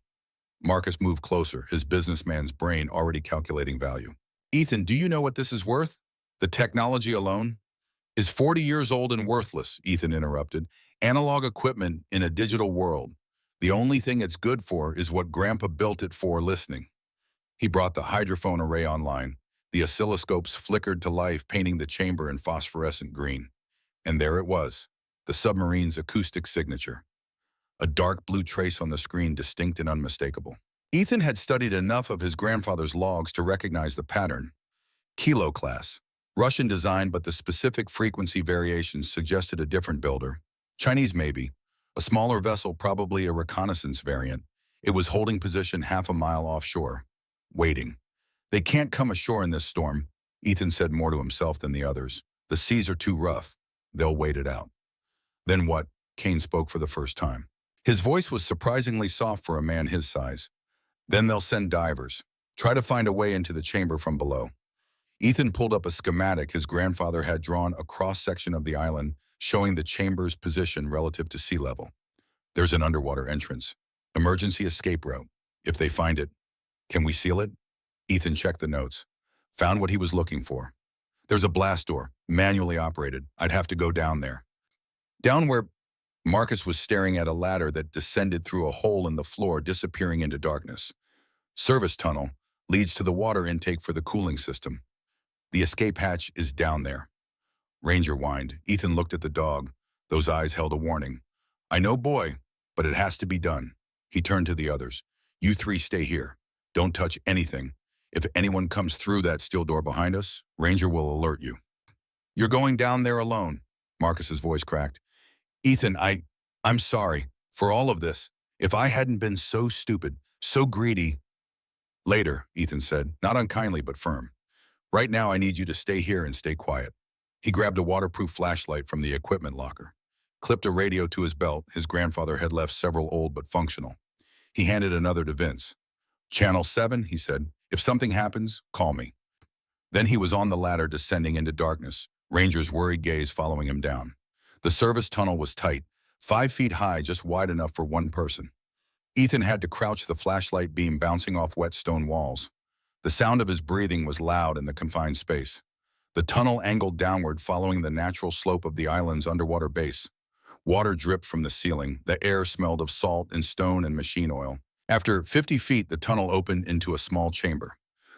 Marcus moved closer, his businessman's brain already calculating value. Ethan, do you know what this is worth? The technology alone is 40 years old and worthless, Ethan interrupted. Analog equipment in a digital world. The only thing it's good for is what Grandpa built it for, listening. He brought the hydrophone array online. The oscilloscopes flickered to life, painting the chamber in phosphorescent green. And there it was, the submarine's acoustic signature. A dark blue trace on the screen, distinct and unmistakable. Ethan had studied enough of his grandfather's logs to recognize the pattern. Kilo class. Russian design, but the specific frequency variations suggested a different builder. Chinese maybe. A smaller vessel, probably a reconnaissance variant. It was holding position half a mile offshore. Waiting. They can't come ashore in this storm, Ethan said more to himself than the others. The seas are too rough. They'll wait it out. Then what? Kane spoke for the first time. His voice was surprisingly soft for a man his size. Then they'll send divers. Try to find a way into the chamber from below. Ethan pulled up a schematic his grandfather had drawn, a cross-section of the island, showing the chamber's position relative to sea level. There's an underwater entrance. Emergency escape route. If they find it, can we seal it? Ethan checked the notes. Found what he was looking for. There's a blast door, manually operated. I'd have to go down there. Down where? Marcus was staring at a ladder that descended through a hole in the floor, disappearing into darkness. Service tunnel leads to the water intake for the cooling system. The escape hatch is down there. Ranger whined. Ethan looked at the dog. Those eyes held a warning. I know, boy, but it has to be done. He turned to the others. You three stay here. Don't touch anything. If anyone comes through that steel door behind us, Ranger will alert you. You're going down there alone. Marcus's voice cracked. Ethan, I'm sorry for all of this. If I hadn't been so stupid, so greedy. Later, Ethan said, not unkindly but firm. Right now I need you to stay here and stay quiet. He grabbed a waterproof flashlight from the equipment locker, clipped a radio to his belt. His grandfather had left several old but functional. He handed another to Vince. Channel 7, he said. If something happens, call me. Then he was on the ladder descending into darkness, Ranger's worried gaze following him down. The service tunnel was tight, 5 feet high, just wide enough for one person. Ethan had to crouch, the flashlight beam bouncing off wet stone walls. The sound of his breathing was loud in the confined space. The tunnel angled downward, following the natural slope of the island's underwater base. Water dripped from the ceiling. The air smelled of salt and stone and machine oil. After 50 feet, the tunnel opened into a small chamber.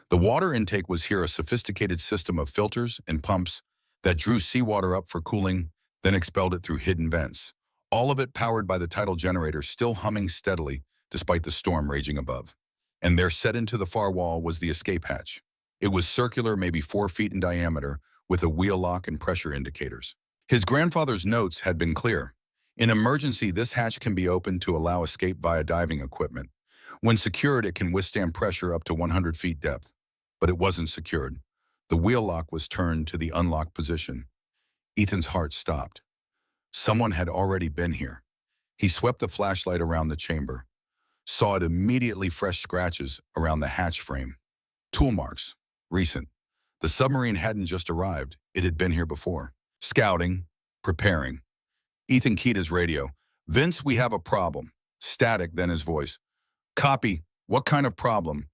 The water intake was here a sophisticated system of filters and pumps that drew seawater up for cooling, then expelled it through hidden vents. All of it powered by the tidal generator still humming steadily despite the storm raging above. And there, set into the far wall, was the escape hatch. It was circular, maybe 4 feet in diameter, with a wheel lock and pressure indicators. His grandfather's notes had been clear. In emergency, this hatch can be opened to allow escape via diving equipment. When secured, it can withstand pressure up to 100 feet depth. But it wasn't secured. The wheel lock was turned to the unlocked position. Ethan's heart stopped. Someone had already been here. He swept the flashlight around the chamber. Saw it immediately: fresh scratches around the hatch frame. Tool marks. Recent. The submarine hadn't just arrived. It had been here before. Scouting. Preparing. Ethan keyed his radio. "Vince, we have a problem." Static, then his voice. "Copy. What kind of problem?"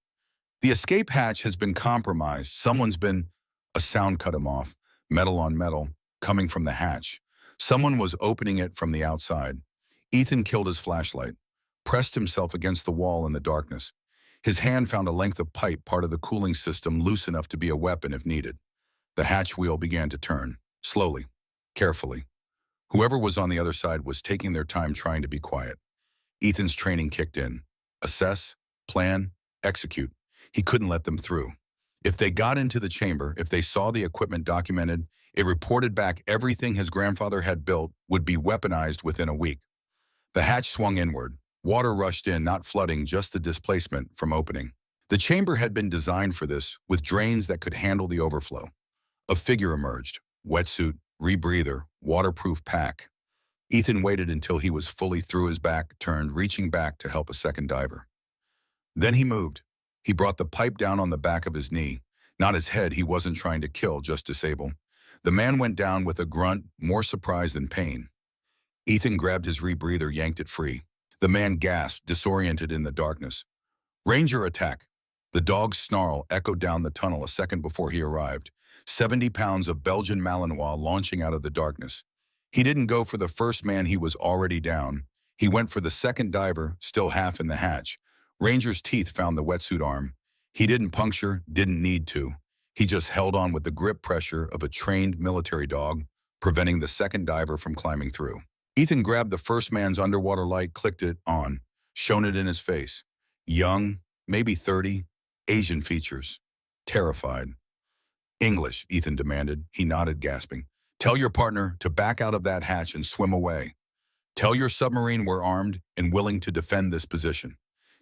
"The escape hatch has been compromised. Someone's been—" A sound cut him off. Metal on metal, coming from the hatch. Someone was opening it from the outside. Ethan killed his flashlight, pressed himself against the wall in the darkness. His hand found a length of pipe, part of the cooling system, loose enough to be a weapon if needed. The hatch wheel began to turn, slowly, carefully. Whoever was on the other side was taking their time, trying to be quiet. Ethan's training kicked in. Assess, plan, execute. He couldn't let them through. If they got into the chamber, if they saw the equipment documented, it reported back everything his grandfather had built would be weaponized within a week. The hatch swung inward. Water rushed in, not flooding, just the displacement from opening. The chamber had been designed for this, with drains that could handle the overflow. A figure emerged. Wetsuit, rebreather, waterproof pack. Ethan waited until he was fully through, his back turned, reaching back to help a second diver. Then he moved. He brought the pipe down on the back of his knee. Not his head. He wasn't trying to kill, just disable. The man went down with a grunt, more surprise than pain. Ethan grabbed his rebreather, yanked it free. The man gasped, disoriented in the darkness. "Ranger attack!" The dog's snarl echoed down the tunnel a second before he arrived. 70 pounds of Belgian Malinois launching out of the darkness. He didn't go for the first man, he was already down. He went for the second diver, still half in the hatch. Ranger's teeth found the wetsuit arm. He didn't puncture, didn't need to. He just held on with the grip pressure of a trained military dog, preventing the second diver from climbing through. Ethan grabbed the first man's underwater light, clicked it on, shone it in his face. Young, maybe 30, Asian features. Terrified. "English," Ethan demanded. He nodded, gasping. "Tell your partner to back out of that hatch and swim away. Tell your submarine we're armed and willing to defend this position.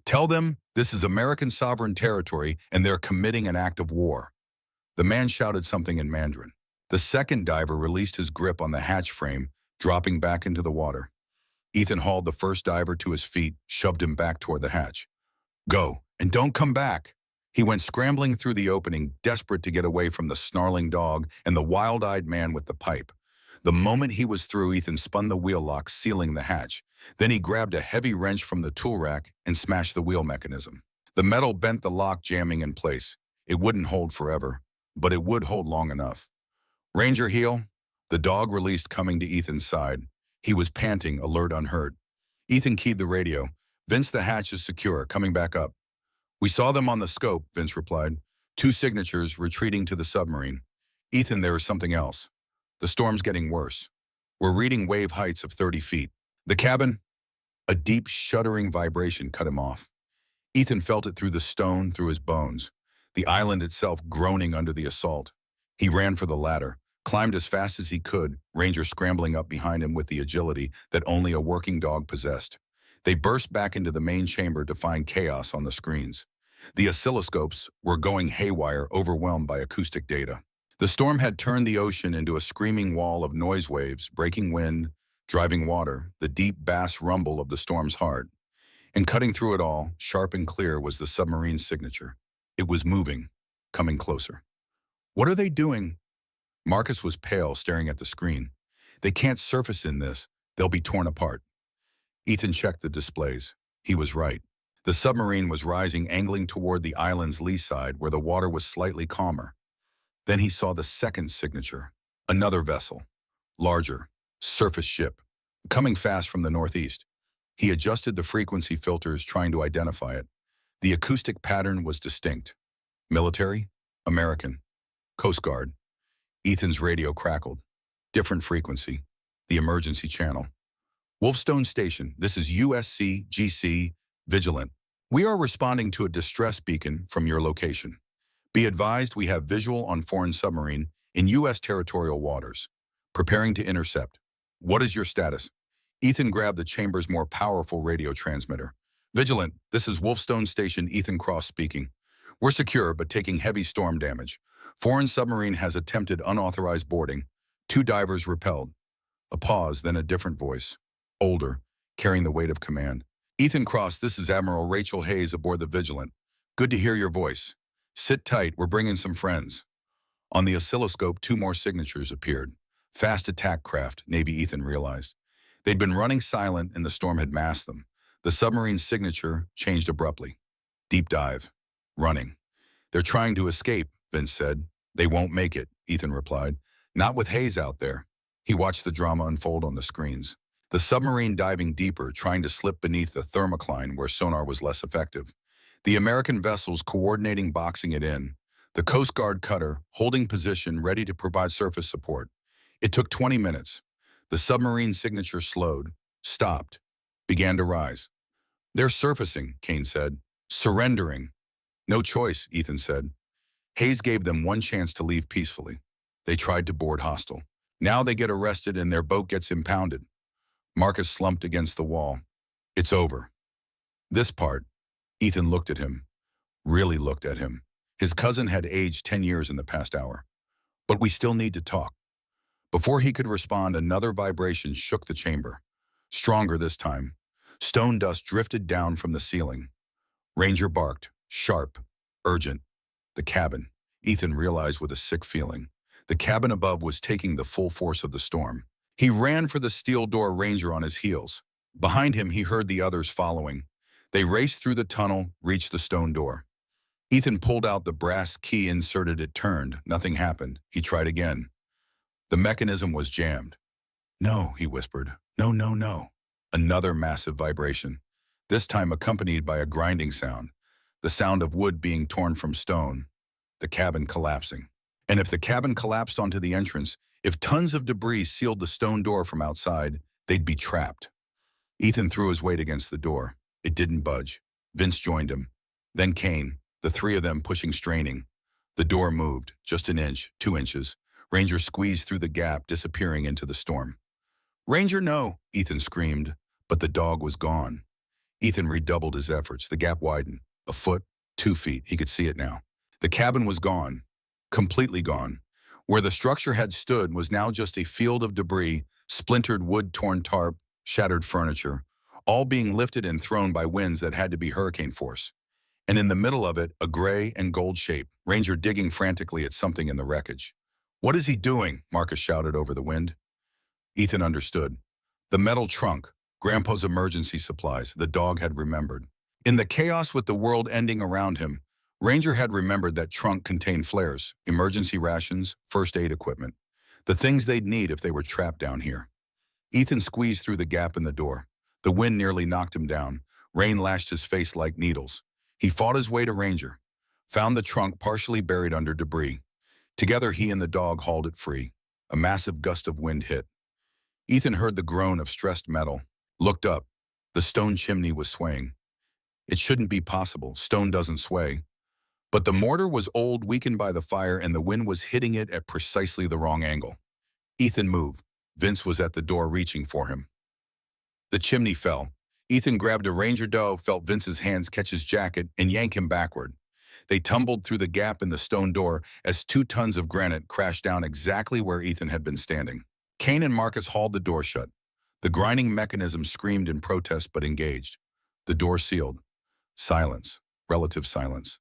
Tell them this is American sovereign territory and they're committing an act of war." The man shouted something in Mandarin. The second diver released his grip on the hatch frame, dropping back into the water. Ethan hauled the first diver to his feet, shoved him back toward the hatch. "Go, and don't come back." He went scrambling through the opening, desperate to get away from the snarling dog and the wild-eyed man with the pipe. The moment he was through, Ethan spun the wheel lock, sealing the hatch. Then he grabbed a heavy wrench from the tool rack and smashed the wheel mechanism. The metal bent, the lock jamming in place. It wouldn't hold forever, but it would hold long enough. "Ranger, heel." The dog released, coming to Ethan's side. He was panting, alert, unhurt. Ethan keyed the radio. "Vince, the hatch is secure, coming back up." "We saw them on the scope," Vince replied. "2 signatures retreating to the submarine." "Ethan, there is something else. The storm's getting worse. We're reading wave heights of 30 feet. The cabin—" A deep, shuddering vibration cut him off. Ethan felt it through the stone, through his bones. The island itself groaning under the assault. He ran for the ladder, climbed as fast as he could, Ranger scrambling up behind him with the agility that only a working dog possessed. They burst back into the main chamber to find chaos on the screens. The oscilloscopes were going haywire, overwhelmed by acoustic data. The storm had turned the ocean into a screaming wall of noise waves, breaking wind, driving water, the deep bass rumble of the storm's heart. And cutting through it all, sharp and clear, was the submarine's signature. It was moving, coming closer. What are they doing? Marcus was pale, staring at the screen. They can't surface in this. They'll be torn apart. Ethan checked the displays. He was right. The submarine was rising, angling toward the island's lee side where the water was slightly calmer. Then he saw the second signature. Another vessel. Larger. Surface ship. Coming fast from the northeast. He adjusted the frequency filters, trying to identify it. The acoustic pattern was distinct. Military? American. Coast Guard. Ethan's radio crackled. Different frequency. The emergency channel. Wolfstone Station, this is USC GC Vigilant. We are responding to a distress beacon from your location. Be advised we have visual on foreign submarine in U.S. territorial waters. Preparing to intercept. What is your status? Ethan grabbed the chamber's more powerful radio transmitter. Vigilant, this is Wolfstone Station, Ethan Cross speaking. We're secure, but taking heavy storm damage. Foreign submarine has attempted unauthorized boarding. 2 divers repelled. A pause, then a different voice. Older, carrying the weight of command. Ethan Cross, this is Admiral Rachel Hayes aboard the Vigilant. Good to hear your voice. Sit tight, we're bringing some friends. On the oscilloscope, 2 more signatures appeared. Fast attack craft, Navy, Ethan realized. They'd been running silent and the storm had masked them. The submarine's signature changed abruptly. Deep dive. Running. They're trying to escape, Vince said. They won't make it, Ethan replied. Not with Hayes out there. He watched the drama unfold on the screens. The submarine diving deeper, trying to slip beneath the thermocline where sonar was less effective. The American vessels coordinating, boxing it in. The Coast Guard cutter holding position, ready to provide surface support. It took 20 minutes. The submarine signature slowed, stopped, began to rise. They're surfacing, Kane said. Surrendering. No choice, Ethan said. Hayes gave them one chance to leave peacefully. They tried to board hostile. Now they get arrested and their boat gets impounded. Marcus slumped against the wall. It's over. This part, Ethan looked at him. Really looked at him. His cousin had aged 10 years in the past hour. But we still need to talk. Before he could respond, another vibration shook the chamber. Stronger this time. Stone dust drifted down from the ceiling. Ranger barked, sharp, urgent. The cabin, Ethan realized with a sick feeling. The cabin above was taking the full force of the storm. He ran for the steel door, Ranger on his heels. Behind him, he heard the others following. They raced through the tunnel, reached the stone door. Ethan pulled out the brass key, inserted it, turned. Nothing happened. He tried again. The mechanism was jammed. No, he whispered. No, no, no. Another massive vibration, this time accompanied by a grinding sound, the sound of wood being torn from stone, the cabin collapsing. And if the cabin collapsed onto the entrance, if tons of debris sealed the stone door from outside, they'd be trapped. Ethan threw his weight against the door. It didn't budge. Vince joined him. Then Kane, the 3 of them pushing, straining. The door moved, just an inch, 2 inches. Ranger squeezed through the gap, disappearing into the storm. Ranger, no, Ethan screamed, but the dog was gone. Ethan redoubled his efforts. The gap widened. A foot, 2 feet. He could see it now. The cabin was gone. Completely gone. Where the structure had stood was now just a field of debris, splintered wood, torn tarp, shattered furniture, all being lifted and thrown by winds that had to be hurricane force. And in the middle of it, a gray and gold shape, Ranger digging frantically at something in the wreckage. What is he doing? Marcus shouted over the wind. Ethan understood. The metal trunk, Grandpa's emergency supplies, the dog had remembered. In the chaos with the world ending around him, Ranger had remembered that trunk contained flares, emergency rations, first aid equipment, the things they'd need if they were trapped down here. Ethan squeezed through the gap in the door. The wind nearly knocked him down. Rain lashed his face like needles. He fought his way to Ranger, found the trunk partially buried under debris. Together he and the dog hauled it free. A massive gust of wind hit. Ethan heard the groan of stressed metal. Looked up. The stone chimney was swaying. It shouldn't be possible. Stone doesn't sway. But the mortar was old, weakened by the fire, and the wind was hitting it at precisely the wrong angle. Ethan moved. Vince was at the door, reaching for him. The chimney fell. Ethan grabbed a Ranger doe, felt Vince's hands catch his jacket, and yank him backward. They tumbled through the gap in the stone door as 2 tons of granite crashed down exactly where Ethan had been standing. Kane and Marcus hauled the door shut. The grinding mechanism screamed in protest but engaged. The door sealed. Silence. Relative silence.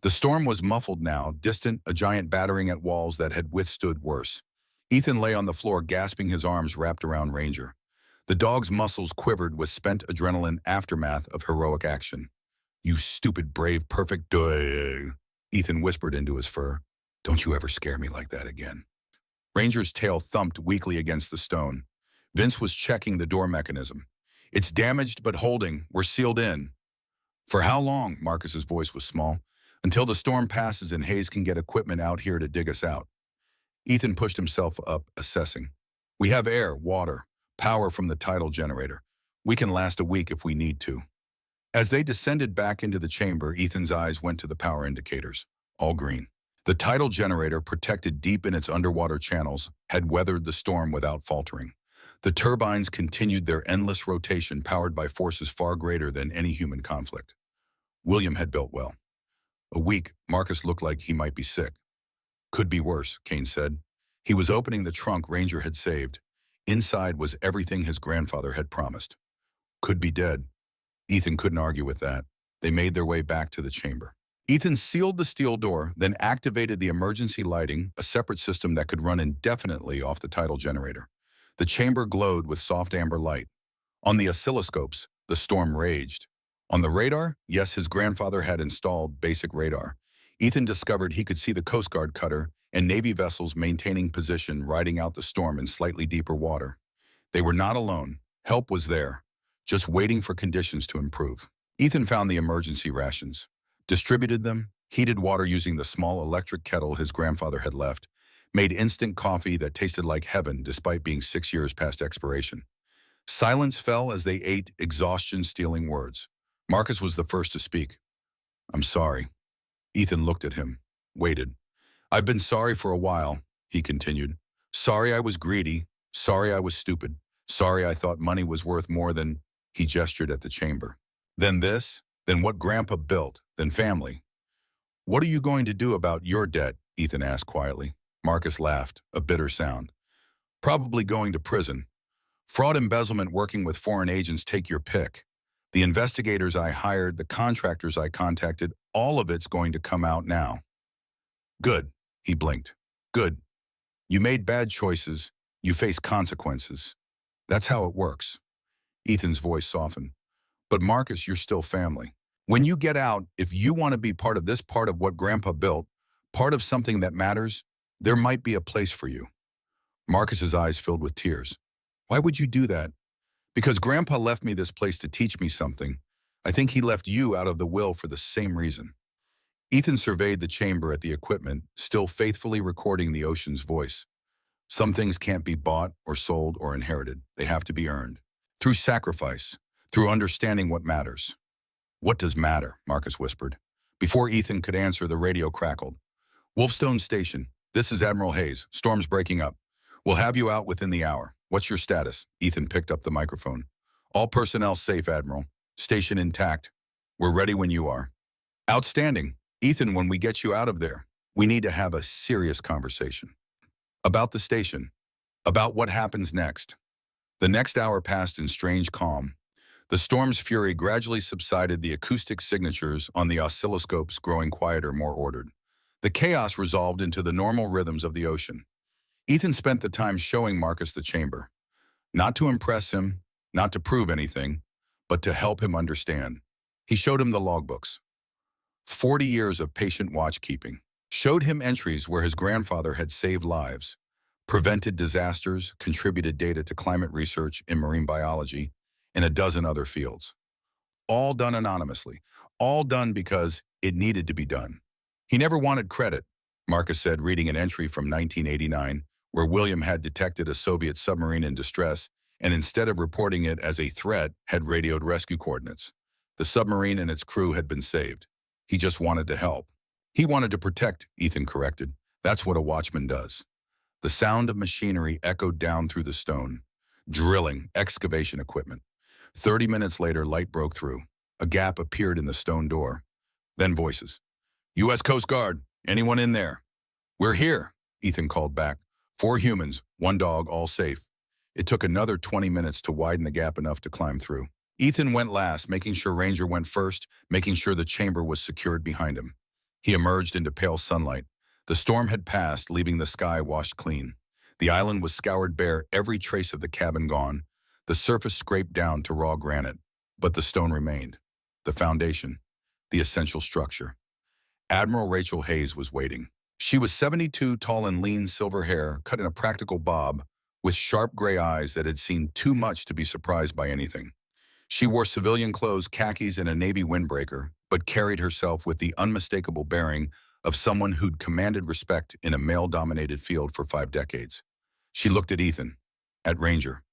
The storm was muffled now, distant, a giant battering at walls that had withstood worse. Ethan lay on the floor, gasping, his arms wrapped around Ranger. The dog's muscles quivered with spent adrenaline, aftermath of heroic action. "You stupid, brave, perfect dog," Ethan whispered into his fur. "Don't you ever scare me like that again." Ranger's tail thumped weakly against the stone. Vince was checking the door mechanism. "It's damaged but holding. We're sealed in." "For how long?" Marcus's voice was small. "Until the storm passes and Hayes can get equipment out here to dig us out." Ethan pushed himself up, assessing. "We have air, water, power from the tidal generator. We can last a week if we need to." As they descended back into the chamber, Ethan's eyes went to the power indicators, all green. The tidal generator, protected deep in its underwater channels, had weathered the storm without faltering. The turbines continued their endless rotation, powered by forces far greater than any human conflict. William had built well. A week, Marcus looked like he might be sick. "Could be worse," Kane said. He was opening the trunk Ranger had saved. Inside was everything his grandfather had promised. "Could be dead." Ethan couldn't argue with that. They made their way back to the chamber. Ethan sealed the steel door, then activated the emergency lighting, a separate system that could run indefinitely off the tidal generator. The chamber glowed with soft amber light. On the oscilloscopes, the storm raged. On the radar, yes, his grandfather had installed basic radar. Ethan discovered he could see the Coast Guard cutter and Navy vessels maintaining position, riding out the storm in slightly deeper water. They were not alone. Help was there, just waiting for conditions to improve. Ethan found the emergency rations, distributed them, heated water using the small electric kettle his grandfather had left, made instant coffee that tasted like heaven despite being 6 years past expiration. Silence fell as they ate, exhaustion stealing words. Marcus was the first to speak. "I'm sorry." Ethan looked at him, waited. "I've been sorry for a while," he continued. "Sorry I was greedy. Sorry I was stupid. Sorry I thought money was worth more than—" He gestured at the chamber. "Then this, then what Grandpa built, then family." "What are you going to do about your debt?" Ethan asked quietly. Marcus laughed, a bitter sound. "Probably going to prison. Fraud, embezzlement, working with foreign agents, take your pick. The investigators I hired, the contractors I contacted, all of it's going to come out now." "Good," he blinked. "Good. You made bad choices. You face consequences. That's how it works." Ethan's voice softened. "But Marcus, you're still family. When you get out, if you want to be part of this, part of what Grandpa built, part of something that matters, there might be a place for you." Marcus's eyes filled with tears. "Why would you do that?" "Because Grandpa left me this place to teach me something. I think he left you out of the will for the same reason." Ethan surveyed the chamber at the equipment, still faithfully recording the ocean's voice. "Some things can't be bought or sold or inherited. They have to be earned. Through sacrifice, through understanding what matters." "What does matter?" Marcus whispered. Before Ethan could answer, the radio crackled. "Wolfstone Station, this is Admiral Hayes. Storm's breaking up. We'll have you out within the hour. What's your status?" Ethan picked up the microphone. "All personnel safe, Admiral. Station intact. We're ready when you are." "Outstanding. Ethan, when we get you out of there, we need to have a serious conversation. About the station. About what happens next." The next hour passed in strange calm. The storm's fury gradually subsided, the acoustic signatures on the oscilloscopes growing quieter, more ordered. The chaos resolved into the normal rhythms of the ocean. Ethan spent the time showing Marcus the chamber. Not to impress him, not to prove anything, but to help him understand. He showed him the logbooks. 40 years of patient watchkeeping. Showed him entries where his grandfather had saved lives, prevented disasters, contributed data to climate research in marine biology, and a dozen other fields. All done anonymously. All done because it needed to be done. He never wanted credit, Marcus said, reading an entry from 1989, where William had detected a Soviet submarine in distress and instead of reporting it as a threat, had radioed rescue coordinates. The submarine and its crew had been saved. He just wanted to help. He wanted to protect, Ethan corrected. That's what a watchman does. The sound of machinery echoed down through the stone. Drilling, excavation equipment. 30 minutes later, light broke through. A gap appeared in the stone door. Then voices. "U.S. Coast Guard, anyone in there?" "We're here," Ethan called back. 4 humans, 1 dog, all safe. It took another 20 minutes to widen the gap enough to climb through. Ethan went last, making sure Ranger went first, making sure the chamber was secured behind him. He emerged into pale sunlight. The storm had passed, leaving the sky washed clean. The island was scoured bare, every trace of the cabin gone. The surface scraped down to raw granite. But the stone remained. The foundation. The essential structure. Admiral Rachel Hayes was waiting. She was 72, tall and lean, silver hair, cut in a practical bob, with sharp gray eyes that had seen too much to be surprised by anything. She wore civilian clothes, khakis, and a Navy windbreaker, but carried herself with the unmistakable bearing of someone who'd commanded respect in a male-dominated field for 5 decades. She looked at Ethan, at Ranger,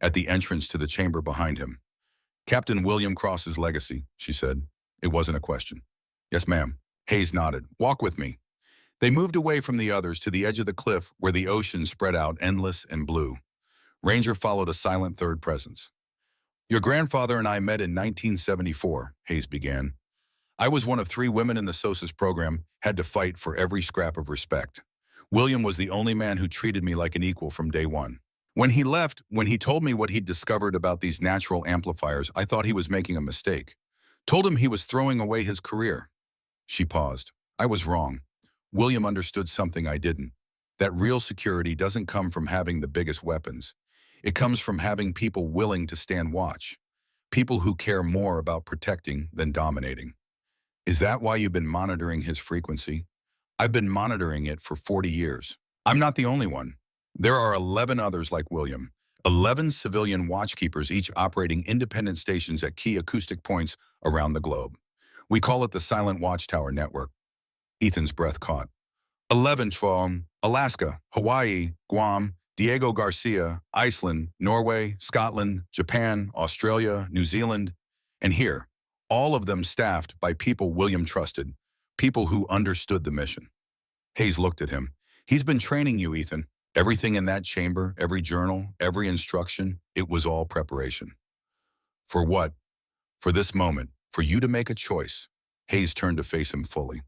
at the entrance to the chamber behind him. "Captain William Cross's legacy," she said. It wasn't a question. "Yes, ma'am." Hayes nodded. "Walk with me." They moved away from the others to the edge of the cliff where the ocean spread out endless and blue. Ranger followed a silent third presence. "Your grandfather and I met in 1974, Hayes began. "I was one of 3 women in the SOSUS program, had to fight for every scrap of respect. William was the only man who treated me like an equal from day one. When he left, when he told me what he'd discovered about these natural amplifiers, I thought he was making a mistake. Told him he was throwing away his career." She paused. "I was wrong. William understood something I didn't. That real security doesn't come from having the biggest weapons. It comes from having people willing to stand watch. People who care more about protecting than dominating." "Is that why you've been monitoring his frequency?" "I've been monitoring it for 40 years. I'm not the only one. There are 11 others like William. 11 civilian watchkeepers, each operating independent stations at key acoustic points around the globe. We call it the Silent Watchtower Network." Ethan's breath caught. 11 from Alaska, Hawaii, Guam, Diego Garcia, Iceland, Norway, Scotland, Japan, Australia, New Zealand, and here, all of them staffed by people William trusted, people who understood the mission. Hayes looked at him. "He's been training you, Ethan. Everything in that chamber, every journal, every instruction, it was all preparation." "For what?" "For this moment, for you to make a choice." Hayes turned to face him fully.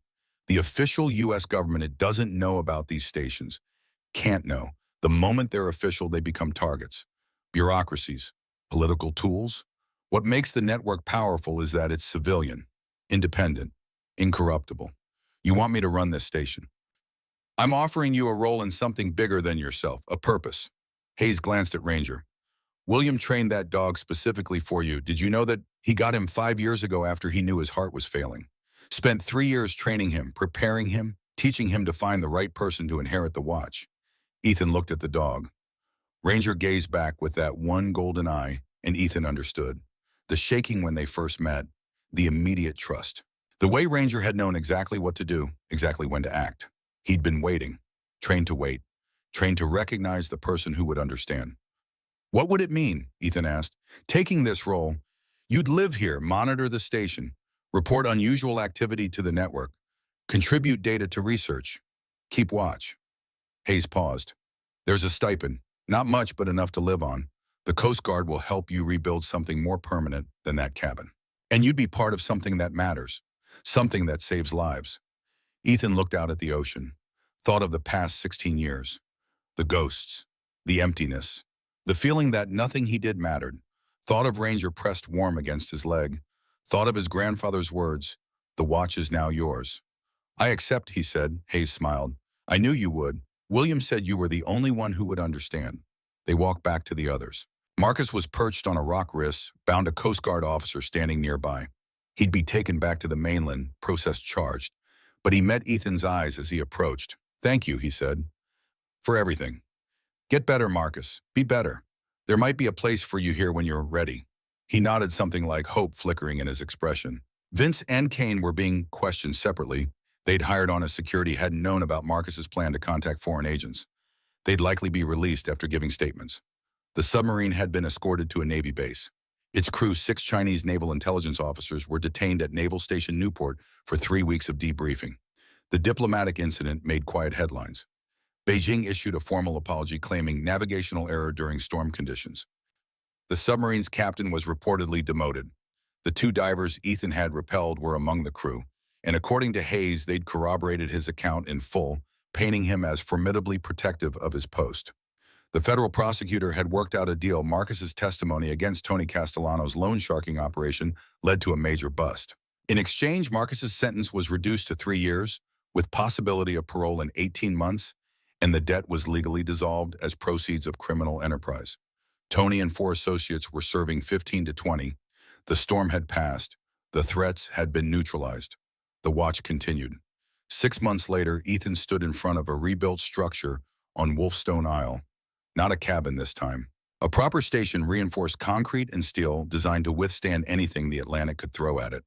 "The official U.S. government doesn't know about these stations. Can't know. The moment they're official, they become targets. Bureaucracies, political tools. What makes the network powerful is that it's civilian, independent, incorruptible. You want me to run this station. I'm offering you a role in something bigger than yourself, a purpose." Hayes glanced at Ranger. "William trained that dog specifically for you. Did you know that he got him 5 years ago after he knew his heart was failing? Spent 3 years training him, preparing him, teaching him to find the right person to inherit the watch." Ethan looked at the dog. Ranger gazed back with that one golden eye, and Ethan understood. The shaking when they first met, the immediate trust. The way Ranger had known exactly what to do, exactly when to act. He'd been waiting, trained to wait, trained to recognize the person who would understand. "What would it mean?" Ethan asked. "Taking this role, you'd live here, monitor the station, report unusual activity to the network, contribute data to research, keep watch." Hayes paused. "There's a stipend, not much but enough to live on. The Coast Guard will help you rebuild something more permanent than that cabin. And you'd be part of something that matters, something that saves lives." Ethan looked out at the ocean, thought of the past 16 years, the ghosts, the emptiness, the feeling that nothing he did mattered, thought of Ranger pressed warm against his leg, thought of his grandfather's words, "The watch is now yours." "I accept," he said. Hayes smiled. "I knew you would. William said you were the only one who would understand." They walked back to the others. Marcus was perched on a rock wrist, bound a Coast Guard officer standing nearby. He'd be taken back to the mainland, process charged. But he met Ethan's eyes as he approached. "Thank you," he said, "for everything. Get better, Marcus. Be better. There might be a place for you here when you're ready." He nodded, something like hope flickering in his expression. Vince and Kane were being questioned separately. They'd hired on as security, hadn't known about Marcus's plan to contact foreign agents. They'd likely be released after giving statements. The submarine had been escorted to a Navy base. Its crew, 6 Chinese naval intelligence officers, were detained at Naval Station Newport for 3 weeks of debriefing. The diplomatic incident made quiet headlines. Beijing issued a formal apology claiming navigational error during storm conditions. The submarine's captain was reportedly demoted. The 2 divers Ethan had repelled were among the crew, and according to Hayes, they'd corroborated his account in full, painting him as formidably protective of his post. The federal prosecutor had worked out a deal. Marcus's testimony against Tony Castellano's loan sharking operation led to a major bust. In exchange, Marcus's sentence was reduced to 3 years, with possibility of parole in 18 months, and the debt was legally dissolved as proceeds of criminal enterprise. Tony and 4 associates were serving 15 to 20. The storm had passed. The threats had been neutralized. The watch continued. 6 months later, Ethan stood in front of a rebuilt structure on Wolfstone Isle. Not a cabin this time. A proper station, reinforced concrete and steel, designed to withstand anything the Atlantic could throw at it.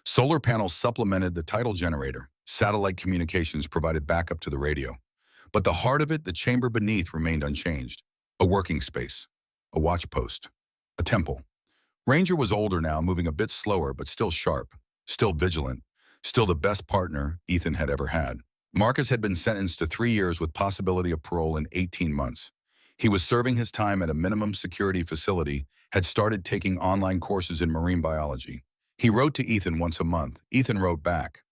Solar panels supplemented the tidal generator. Satellite communications provided backup to the radio. But the heart of it, the chamber beneath, remained unchanged. A working space. A watch post. A temple. Ranger was older now, moving a bit slower, but still sharp. Still vigilant. Still the best partner Ethan had ever had. Marcus had been sentenced to 3 years with possibility of parole in 18 months. He was serving his time at a minimum security facility, had started taking online courses in marine biology. He wrote to Ethan once a month. Ethan wrote back.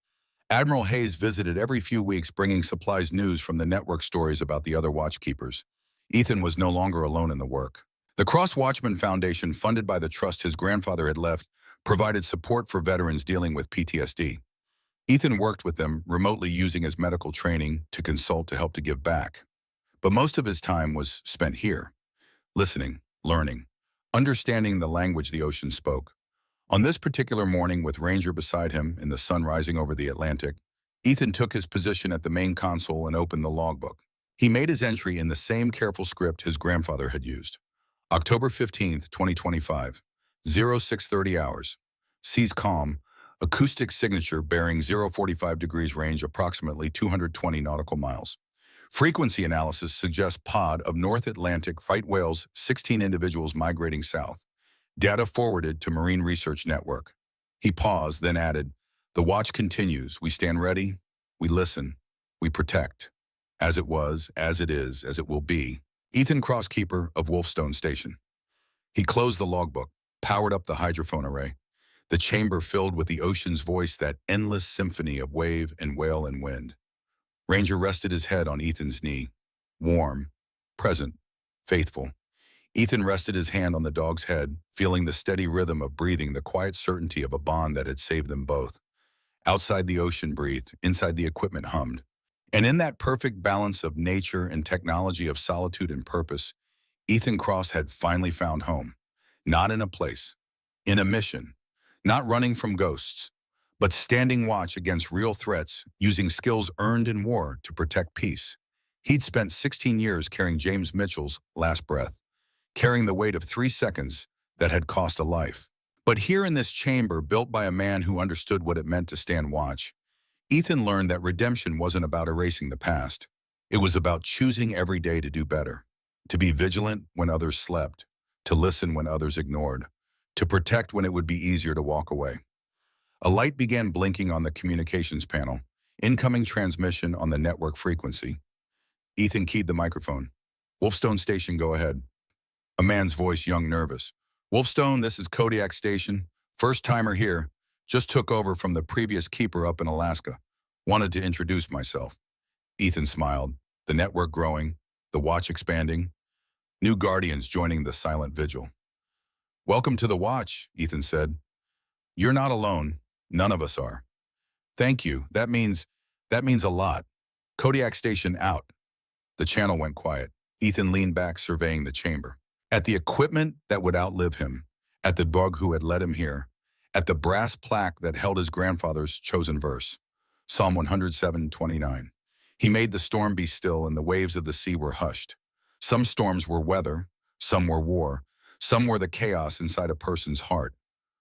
Admiral Hayes visited every few weeks, bringing supplies news from the network, stories about the other watchkeepers. Ethan was no longer alone in the work. The Cross Watchman Foundation, funded by the trust his grandfather had left, provided support for veterans dealing with PTSD. Ethan worked with them remotely, using his medical training to consult, to help, to give back. But most of his time was spent here, listening, learning, understanding the language the ocean spoke. On this particular morning, with Ranger beside him in the sun rising over the Atlantic, Ethan took his position at the main console and opened the logbook. He made his entry in the same careful script his grandfather had used. October 15th, 2025, 0630 hours. Seas calm, acoustic signature, bearing 045 degrees, range approximately 220 nautical miles. Frequency analysis suggests pod of North Atlantic fight whales, 16 individuals migrating south. Data forwarded to Marine Research Network. He paused, then added, "The watch continues. We stand ready. We listen. We protect. As it was, as it is, as it will be." Ethan Cross, keeper of Wolfstone Station. He closed the logbook, powered up the hydrophone array. The chamber filled with the ocean's voice, that endless symphony of wave and wail and wind. Ranger rested his head on Ethan's knee. Warm, present, faithful. Ethan rested his hand on the dog's head, feeling the steady rhythm of breathing, the quiet certainty of a bond that had saved them both. Outside, the ocean breathed. Inside, the equipment hummed. And in that perfect balance of nature and technology, of solitude and purpose, Ethan Cross had finally found home. Not in a place, in a mission. Not running from ghosts, but standing watch against real threats, using skills earned in war to protect peace. He'd spent 16 years carrying James Mitchell's last breath, carrying the weight of 3 seconds that had cost a life. But here, in this chamber built by a man who understood what it meant to stand watch, Ethan learned that redemption wasn't about erasing the past. It was about choosing every day to do better, to be vigilant when others slept, to listen when others ignored, to protect when it would be easier to walk away. A light began blinking on the communications panel. Incoming transmission on the network frequency. Ethan keyed the microphone. "Wolfstone Station, go ahead." A man's voice, young, nervous. "Wolfstone, this is Kodiak Station. First timer here. Just took over from the previous keeper up in Alaska. Wanted to introduce myself." Ethan smiled. The network growing, the watch expanding. New guardians joining the silent vigil. "Welcome to the watch," Ethan said. "You're not alone. None of us are." "Thank you. That means a lot. Kodiak Station out." The channel went quiet. Ethan leaned back, surveying the chamber. At the equipment that would outlive him, at the bug who had led him here, at the brass plaque that held his grandfather's chosen verse, Psalm 107:29. He made the storm be still, and the waves of the sea were hushed. Some storms were weather, some were war, some were the chaos inside a person's heart,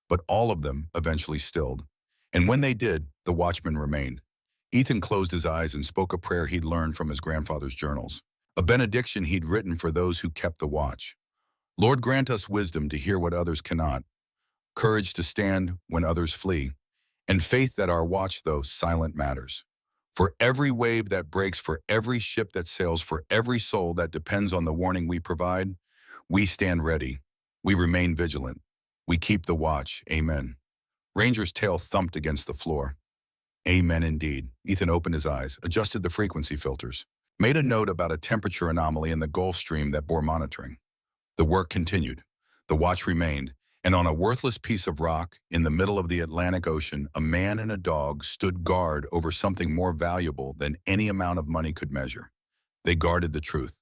but all of them eventually stilled. And when they did, the watchman remained. Ethan closed his eyes and spoke a prayer he'd learned from his grandfather's journals, a benediction he'd written for those who kept the watch. "Lord, grant us wisdom to hear what others cannot, courage to stand when others flee, and faith that our watch, though silent, matters. For every wave that breaks, for every ship that sails, for every soul that depends on the warning we provide, we stand ready. We remain vigilant. We keep the watch. Amen." Ranger's tail thumped against the floor. Amen indeed. Ethan opened his eyes, adjusted the frequency filters, made a note about a temperature anomaly in the Gulf Stream that bore monitoring. The work continued. The watch remained, And on a worthless piece of rock in the middle of the Atlantic Ocean, a man and a dog stood guard over something more valuable than any amount of money could measure. They guarded the truth,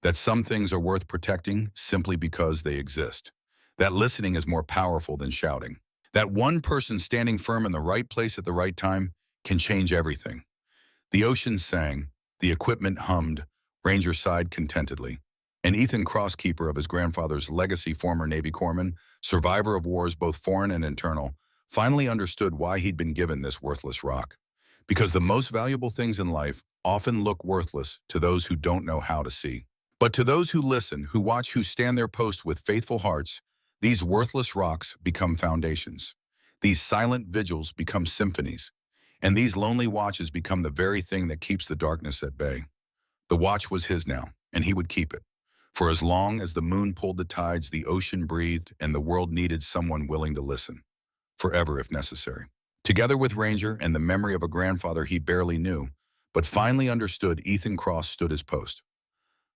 that some things are worth protecting simply because they exist. That listening is more powerful than shouting. That one person standing firm in the right place at the right time can change everything. The ocean sang, the equipment hummed, Ranger sighed contentedly. And Ethan, crosskeeper of his grandfather's legacy, former Navy corpsman, survivor of wars both foreign and internal, finally understood why he'd been given this worthless rock. Because the most valuable things in life often look worthless to those who don't know how to see. But to those who listen, who watch, who stand their post with faithful hearts, these worthless rocks become foundations. These silent vigils become symphonies. And these lonely watches become the very thing that keeps the darkness at bay. The watch was his now, and he would keep it. For as long as the moon pulled the tides, the ocean breathed, and the world needed someone willing to listen. Forever if necessary. Together with Ranger and the memory of a grandfather he barely knew, but finally understood, Ethan Cross stood his post.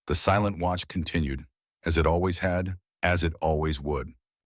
The silent watch continued, as it always had, as it always would.